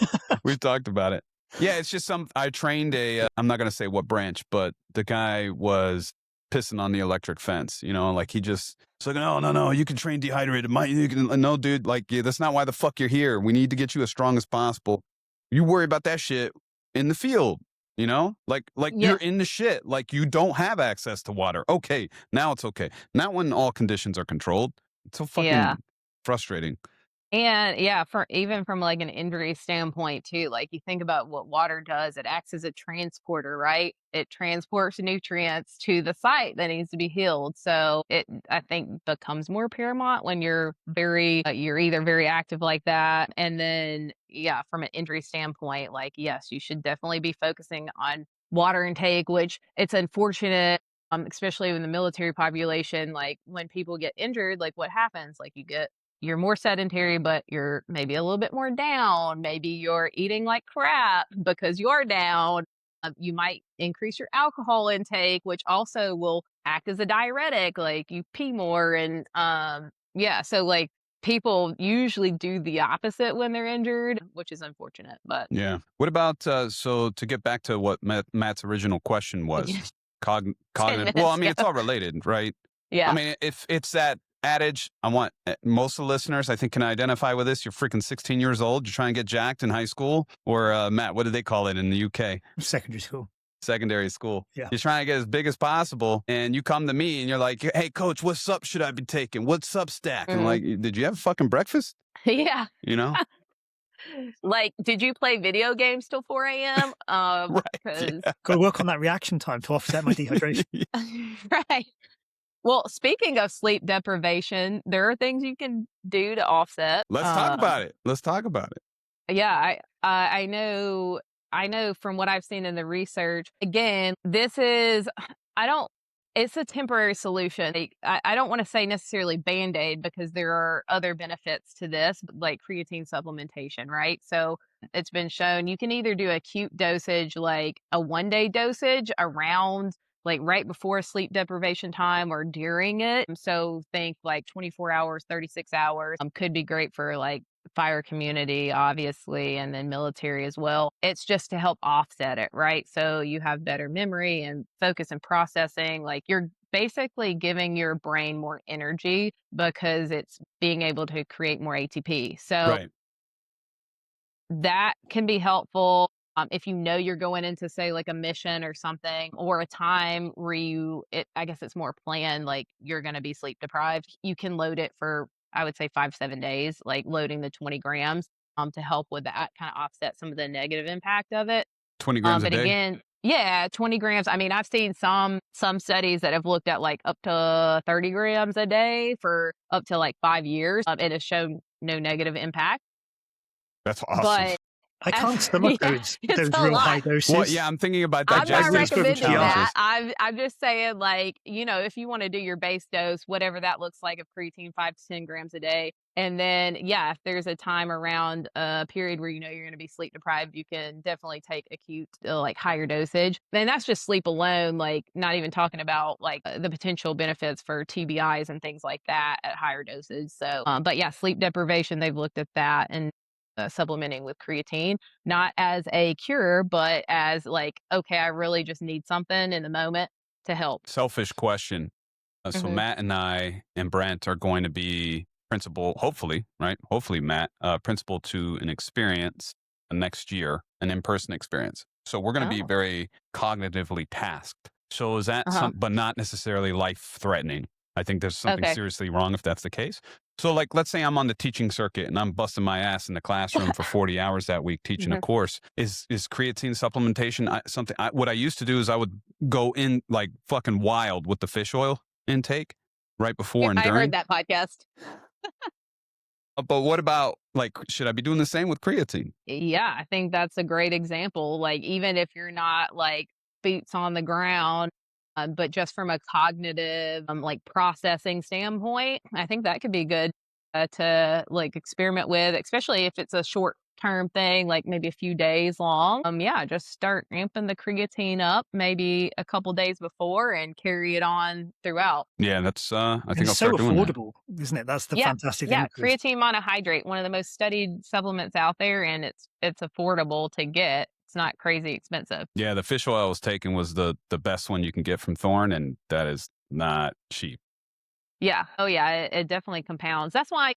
We've talked about it. Yeah, it's just I trained I'm not going to say what branch, but the guy was pissing on the electric fence, like it's like, no, you can train dehydrated. No, dude, like, that's not why the fuck you're here. We need to get you as strong as possible. You worry about that shit in the field. You know, like Yeah. you're in the shit. Like you don't have access to water. Okay, now it's okay. Not when all conditions are controlled. It's so Yeah. fucking frustrating. And yeah, even from like an injury standpoint too, like you think about what water does, it acts as a transporter, right? It transports nutrients to the site that needs to be healed. So it, I think, becomes more paramount when you're either very active like that. And then, yeah, from an injury standpoint, like, yes, you should definitely be focusing on water intake, which it's unfortunate. Especially in the military population, like when people get injured, like what happens? Like you're more sedentary, but you're maybe a little bit more down. Maybe you're eating like crap because you're down. You might increase your alcohol intake, which also will act as a diuretic. Like you pee more, and yeah. So like people usually do the opposite when they're injured, which is unfortunate. But Yeah. What about so to get back to what Matt's original question was, 10 cognitive. Well, I minutes mean, it's ago. all related, right? I Yeah. mean, if it's that adage, I want most of the listeners, I think, can identify with this. You're freaking 16 years old. You're trying to get jacked in high school, or Matt, what do they call it in the UK? Secondary school. Secondary school. Yeah. You're trying to get as big as possible, and you come to me and you're like, "Hey, coach, what sup should I be taking? What sup stack?" And I'm like, "Did you have fucking breakfast?" Yeah. You know? Like, did you play video games till 4 a.m.? Right. Because Yeah. Got to work on that reaction time to offset my dehydration. right. Well, speaking of sleep deprivation, there are things you can do to offset. Let's talk about it. Let's talk about it. Yeah, I know from what I've seen in the research. Again, this is I don't it's a temporary solution. Like, I don't want to say necessarily Band-Aid because there are other benefits to this, like creatine supplementation, right? So it's been shown you can either do acute dosage, like a 1-day dosage around like right before sleep deprivation time or during it. So think like 24 hours, 36 hours could be great for like fire community, obviously, and then military as well. It's just to help offset it, right? So you have better memory and focus and processing. Like you're basically giving your brain more energy because it's being able to create more ATP. So Right. that can be helpful. If you know you're going into, say, like a mission or something, or a time where I guess it's more planned, like you're going to be sleep deprived, you can load it for, I would say 5-7 days, like loading the 20 grams to help with that, kind of offset some of the negative impact of it. 20 grams a But day. again, yeah, 20 grams. I mean, I've seen some studies that have looked at like up to 30 grams a day for up to like 5 years. It has shown no negative impact. That's awesome. But I can't stomach yeah, those it's a real lot. high doses. Well, yeah, I'm thinking about I'm not digestive recommending challenges. that. I'm just saying, like, if you want to do your base dose, whatever that looks like of creatine, 5 to 10 grams a day. And then, yeah, if there's a time around a period where you're going to be sleep deprived, you can definitely take acute, like higher dosage. And that's just sleep alone, like not even talking about like the potential benefits for TBIs and things like that at higher doses. So, but yeah, sleep deprivation, they've looked at that and supplementing with creatine, not as a cure, but as like, okay, I really just need something in the moment to help. Selfish question. So Matt and I and Brent are going to be principal, hopefully, right? Hopefully, Matt, principal to an experience next year, an in-person experience. So we're going to be very cognitively tasked. So is that but not necessarily life-threatening? I think there's something seriously wrong if that's the case. So like, let's say I'm on the teaching circuit and I'm busting my ass in the classroom for 40 hours that week teaching a course. Is creatine supplementation something? What I used to do is I would go in like fucking wild with the fish oil intake right before and I during. heard that podcast. But what about like, should I be doing the same with creatine? Yeah, I think that's a great example. Like, even if you're not like boots on the ground, but just from a cognitive, like processing standpoint, I think that could be good to like experiment with, especially if it's a short term thing, like maybe a few days long. Yeah, just start amping the creatine up maybe a couple days before and carry it on throughout. Yeah, that's I think It's I'll so start doing that. affordable, isn't it? That's the fantastic thing. Yeah, creatine monohydrate, one of the most studied supplements out there, and it's affordable to get. It's not crazy expensive. Yeah, the fish oil I was taking was the best one you can get from Thorne, and that is not cheap. Yeah. Oh, yeah. It definitely compounds. That's why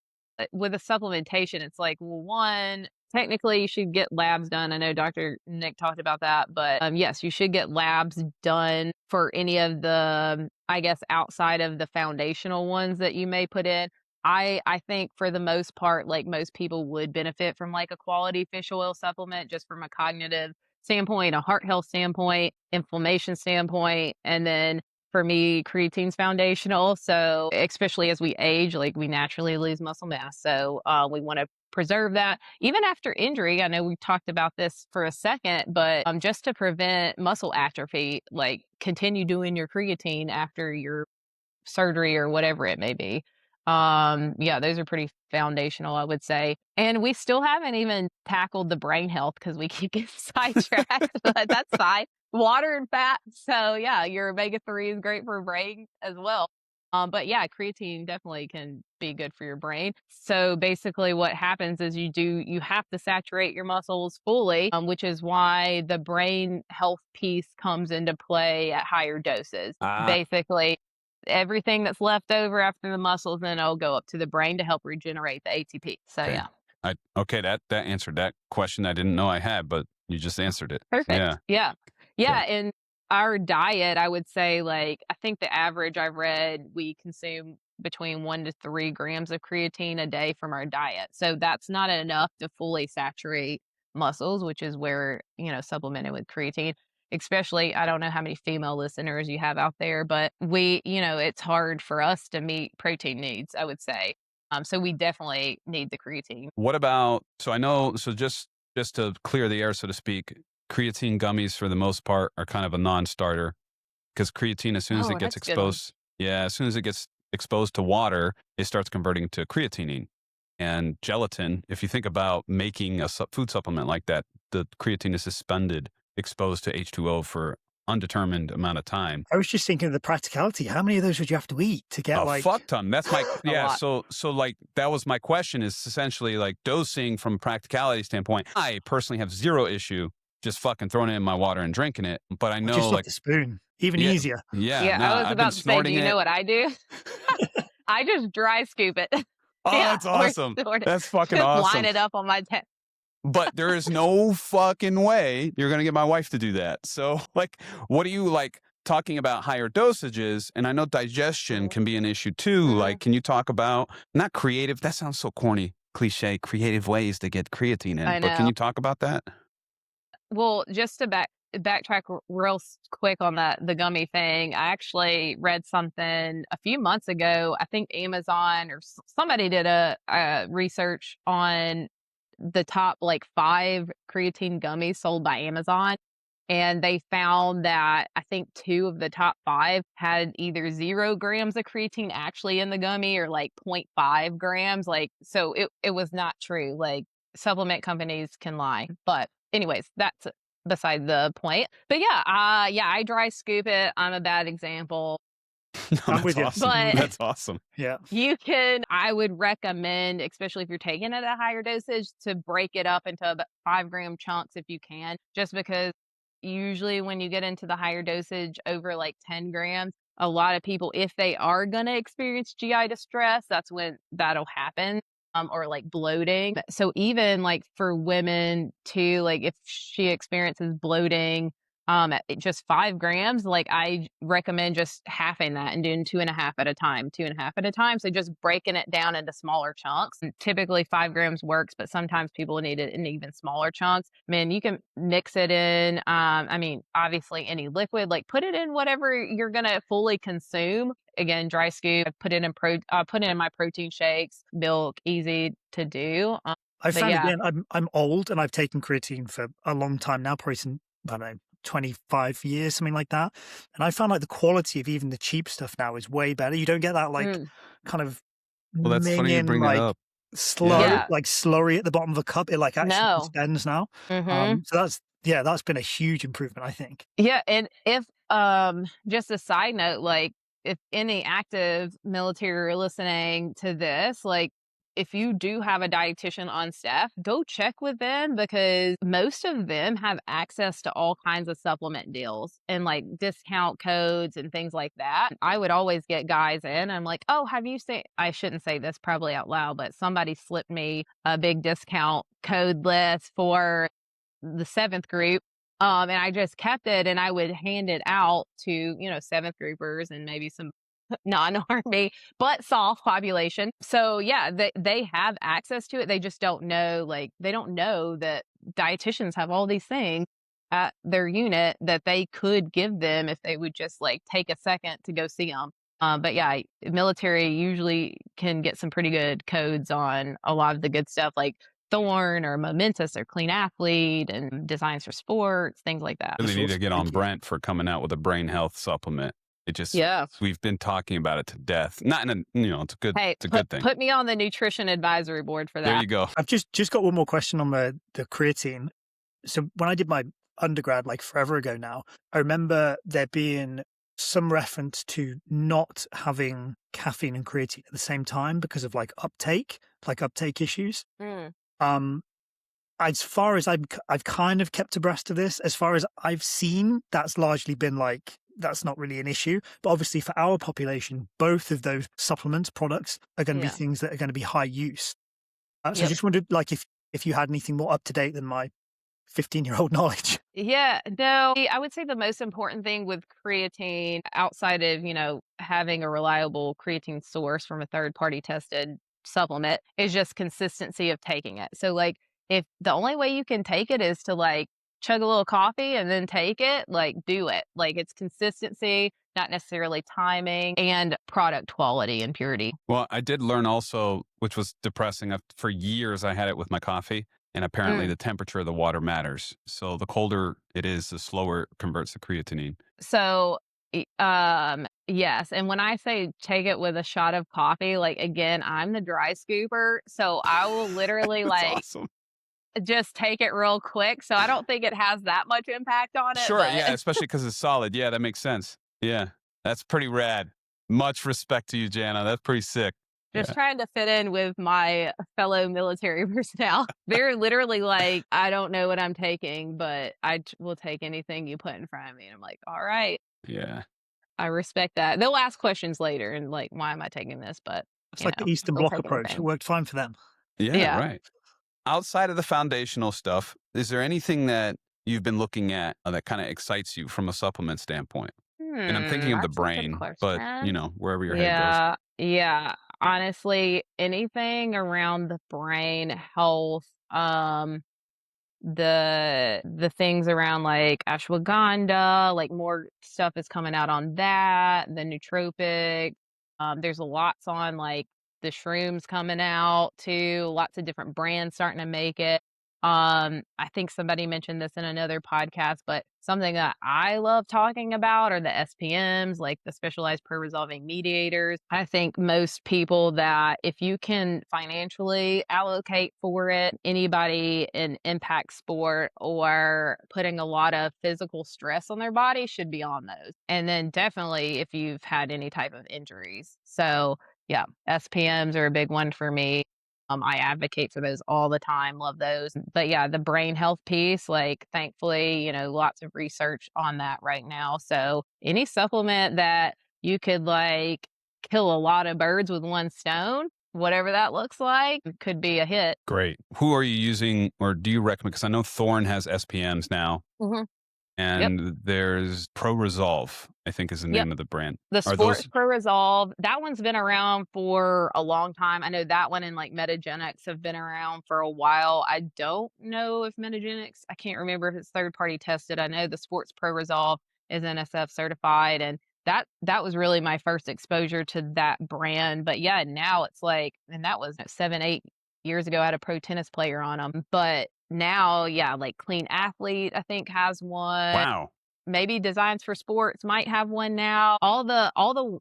with a supplementation, it's like, well, one, technically you should get labs done. I know Dr. Nick talked about that, but yes, you should get labs done for any of the, I guess, outside of the foundational ones that you may put in. I think for the most part, like most people would benefit from like a quality fish oil supplement just from a cognitive standpoint, a heart health standpoint, inflammation standpoint, and then for me, creatine's foundational. So especially as we age, like we naturally lose muscle mass. So we want to preserve that even after injury. I know we talked about this for a second, but just to prevent muscle atrophy, like continue doing your creatine after your surgery or whatever it may be. Yeah, those are pretty foundational, I would say. And we still haven't even tackled the brain health because we keep getting sidetracked, but that's fine. Water and fat. So yeah, your omega-3 is great for brain as well. But yeah, creatine definitely can be good for your brain. So basically what happens is you have to saturate your muscles fully, which is why the brain health piece comes into play at higher doses. Basically, everything that's left over after the muscles, then it'll go up to the brain to help regenerate the ATP. So Okay. yeah. Okay, that answered that question I didn't know I had, but you just answered it. Perfect. Yeah. And our diet, I would say, like, I think the average I've read, we consume between 1 to 3 grams of creatine a day from our diet. So that's not enough to fully saturate muscles, which is where, supplementing with creatine, especially, I don't know how many female listeners you have out there, but it's hard for us to meet protein needs, I would say. So we definitely need the creatine. What about, so I know, so just to clear the air, so to speak, creatine gummies for the most part are kind of a non-starter because creatine, as soon as it gets exposed, as soon as it gets exposed to water, it starts converting to creatinine. And gelatin, if you think about making a food supplement like that, the creatine is suspended, exposed to H2O for undetermined amount of time. I was just thinking of the practicality. How many of those would you have to eat to get a fuck ton? That's my So like that was my question, is essentially like dosing from a practicality standpoint. I personally have zero issue just fucking throwing it in my water and drinking it, but I know just like the spoon, even easier. I was about to say, do you know what I do? I just dry scoop it. Oh, that's awesome. That's fucking awesome. Line it up on my tent. But there is no fucking way you're going to get my wife to do that. So like, what are you like talking about higher dosages? And I know digestion can be an issue too. Like, can you talk about not creative? That sounds so corny, cliche, creative ways to get creatine in. But can you talk about that? Well, just to backtrack real quick on the gummy thing, I actually read something a few months ago. I think Amazon or somebody did a research on the top like 5 creatine gummies sold by Amazon. And they found that I think 2 of the top 5 had either 0 grams of creatine actually in the gummy or like 0.5 grams. Like, so it was not true. Like supplement companies can lie. But anyways, that's beside the point. But I dry scoop it. I'm a bad example. No, I'm with you. Awesome. But that's awesome. Yeah. I would recommend, especially if you're taking it at a higher dosage, to break it up into about 5-gram chunks if you can, just because usually when you get into the higher dosage over like 10 grams, a lot of people, if they are going to experience GI distress, that's when that'll happen. Or like bloating. So even like for women too, like if she experiences bloating, at just 5 grams, like I recommend just halving that and doing 2.5 at a time. So just breaking it down into smaller chunks. And typically 5 grams works, but sometimes people need it in even smaller chunks. Man, you can mix it in. Obviously any liquid, like put it in whatever you're going to fully consume. Again, dry scoop, put it in my protein shakes, milk, easy to do. I found again, I'm old and I've taken creatine for a long time now, probably since, I don't know, 25 years, something like that. And I found like the quality of even the cheap stuff now is way better. You don't get that like kind of that's funny you bring like, it up. Like slurry at the bottom of a cup. It like actually suspends now. So that's been a huge improvement, I think. Yeah, and if just a side note, like if any active military are listening to this, like if you do have a dietitian on staff, go check with them because most of them have access to all kinds of supplement deals and like discount codes and things like that. I would always get guys in. I'm like, oh, have you seen, I shouldn't say this probably out loud, but somebody slipped me a big discount code list for the 7th group. And I just kept it and I would hand it out to, 7th groupers and maybe some non-army, but soft population. So yeah, they have access to it. They just don't know, they don't know that dietitians have all these things at their unit that they could give them if they would just take a second to go see them. But yeah, military usually can get some pretty good codes on a lot of the good stuff like Thorn or Momentous or Clean Athlete and Designs for Sports, things like that. Really need to get on Brent for coming out with a brain health supplement. It just, we've been talking about it to death. Not in a, it's a good, it's a good thing. Put me on the nutrition advisory board for that. There you go. I've just got one more question on the creatine. So when I did my undergrad, forever ago now, I remember there being some reference to not having caffeine and creatine at the same time because of uptake issues. As far as I've kind of kept abreast of this, as far as I've seen, that's largely been that's not really an issue. But obviously for our population, both of those supplements products are going to be things that are going to be high use. So I just wondered if you had anything more up to date than my 15-year-old knowledge. Yeah, no, I would say the most important thing with creatine outside of, having a reliable creatine source from a third party tested supplement is just consistency of taking it. So if the only way you can take it is to chug a little coffee and then take it, do it. It's consistency, not necessarily timing, and product quality and purity. Well, I did learn also, which was depressing. For years, I had it with my coffee, and apparently the temperature of the water matters. So the colder it is, the slower it converts to creatinine. So, yes. And when I say take it with a shot of coffee, again, I'm the dry scooper. So I will literally awesome. Just take it real quick. So I don't think it has that much impact on it. Sure, but... yeah, especially because it's solid. Yeah, that makes sense. Yeah, that's pretty rad. Much respect to you, Jana. That's pretty sick. Just trying to fit in with my fellow military personnel. They're literally I don't know what I'm taking, but I will take anything you put in front of me. And I'm like, all right. Yeah. I respect that. They'll ask questions later and why am I taking this? But it's the Eastern Bloc approach. It worked fine for them. Yeah, right. Outside of the foundational stuff, is there anything that you've been looking at that kind of excites you from a supplement standpoint? And I'm thinking of the brain, but wherever your head goes. Yeah. Honestly, anything around the brain health, the things around ashwagandha, more stuff is coming out on that, the nootropic. There's lots on the shrooms coming out too, lots of different brands starting to make it. I think somebody mentioned this in another podcast, but something that I love talking about are the SPMs, the specialized pro-resolving mediators. I think most people that if you can financially allocate for it, anybody in impact sport or putting a lot of physical stress on their body should be on those. And then definitely if you've had any type of injuries. So yeah, SPMs are a big one for me. I advocate for those all the time. Love those. But yeah, the brain health piece, thankfully, lots of research on that right now. So any supplement that you could kill a lot of birds with one stone, whatever that looks like, could be a hit. Great. Who are you using or do you recommend? Because I know Thorn has SPMs now. Mm-hmm. And there's Pro Resolve, I think is the name of the brand. The Sports Pro Resolve, that one's been around for a long time. I know that one and Metagenics have been around for a while. I don't know if Metagenics, I can't remember if it's third party tested. I know the Sports Pro Resolve is NSF certified, and that was really my first exposure to that brand. But yeah, now it's and that was 7-8 years ago. I had a pro tennis player on them, but now, Clean Athlete, I think, has one. Wow. Maybe Designs for Sports might have one now. All the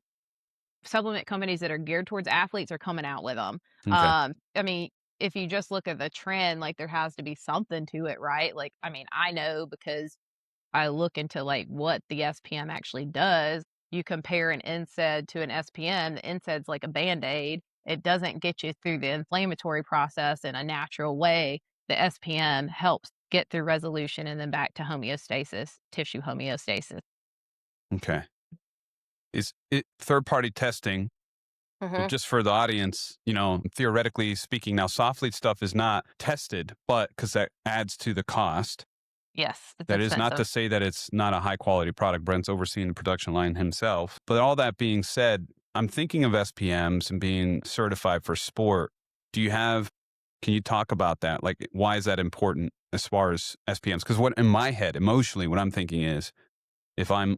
supplement companies that are geared towards athletes are coming out with them. Okay. I mean, if you just look at the trend, there has to be something to it, right? I know because I look into what the SPM actually does. You compare an NSAID to an SPM. The NSAID's like a Band-Aid, it doesn't get you through the inflammatory process in a natural way. The SPM helps get through resolution and then back to homeostasis, tissue homeostasis. Okay. Is it third-party testing? Just for the audience, theoretically speaking, now Softlete stuff is not tested, but because that adds to the cost. Yes, it's That is not to expensive. say that it's not a high quality product. Brent's overseeing the production line himself. But all that being said, I'm thinking of SPMs and being certified for sport. Can you talk about that? Like, why is that important as far as SPMs? Because what in my head, emotionally, what I'm thinking is, if I'm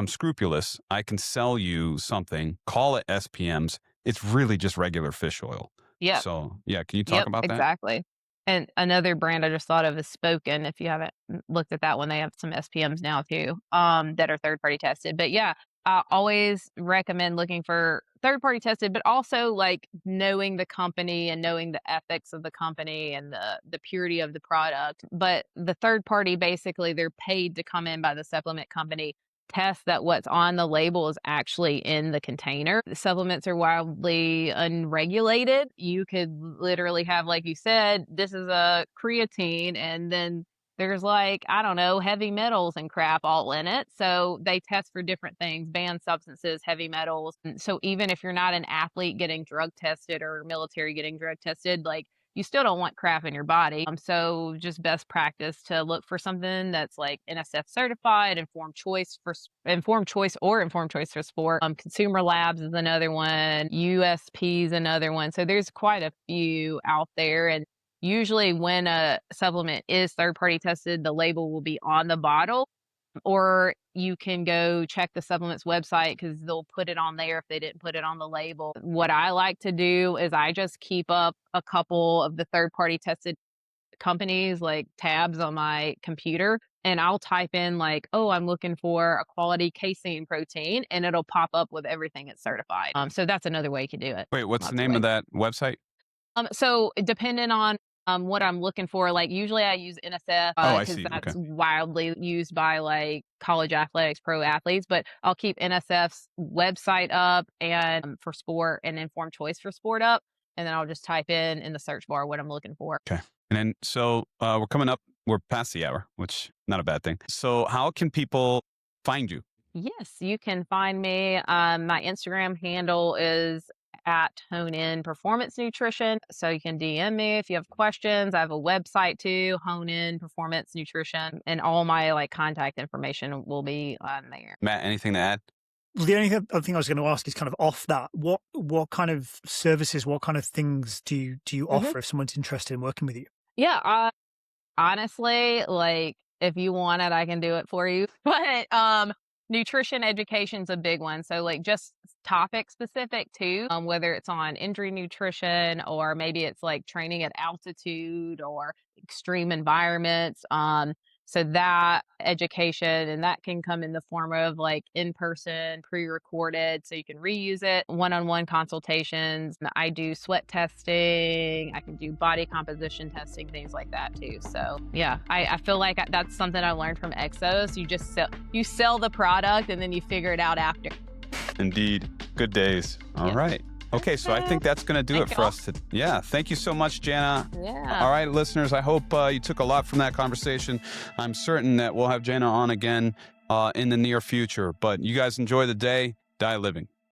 scrupulous, I can sell you something, call it SPMs. It's really just regular fish oil. Yep. So yeah, can you talk about that? Exactly. And another brand I just thought of is Spoken. If you haven't looked at that one, they have some SPMs now too, that are third party tested. But yeah, I always recommend looking for third party tested, but also like knowing the company and knowing the ethics of the company and the purity of the product. But the third party, basically, they're paid to come in by the supplement company, test that what's on the label is actually in the container. The supplements are wildly unregulated. You could literally have, like you said, this is a creatine, and then there's like, I don't know, heavy metals and crap all in it. So they test for different things, banned substances, heavy metals. And so even if you're not an athlete getting drug tested or military getting drug tested, like, you still don't want crap in your body. So just best practice to look for something that's like NSF certified, informed choice for sport. Consumer Labs is another one. USP is another one. So there's quite a few out there. And usually when a supplement is third-party tested, the label will be on the bottle, or you can go check the supplement's website because they'll put it on there if they didn't put it on the label. What I like to do is I just keep up a couple of the third-party tested companies, like tabs on my computer, and I'll type in like, oh, I'm looking for a quality casein protein, and it'll pop up with everything it's certified. So that's another way you can do it. Wait, what's the name of that website? So depending on what I'm looking for, like usually I use NSF because that's wildly used by like college athletics, pro athletes, but I'll keep NSF's website up and for sport and informed choice for sport up. And then I'll just type in the search bar what I'm looking for. Okay. And then, so we're past the hour, which not a bad thing. So how can people find you? Yes, you can find me. My Instagram handle is at Hone In Performance Nutrition. So you can DM me if you have questions. I have a website too, Hone In Performance Nutrition, and all my like contact information will be on there. Matt, anything to add? The only other thing I was going to ask is kind of off that. What kind of services, what kind of things do you offer if someone's interested in working with you? Yeah, honestly, like if you want it, I can do it for you. But nutrition education's a big one. So like just topic specific too, whether it's on injury nutrition or maybe it's like training at altitude or extreme environments. So that education, and that can come in the form of like in-person, pre-recorded, so you can reuse it, one-on-one consultations. I do sweat testing. I can do body composition testing, things like that too. So yeah, I feel like that's something I learned from Exos. You sell the product and then you figure it out after. Indeed. Good days. All right. Okay, so I think that's going to do it for us. Yeah, thank you so much, Jana. Yeah. All right, listeners, I hope you took a lot from that conversation. I'm certain that we'll have Jana on again in the near future. But you guys enjoy the day. Die living.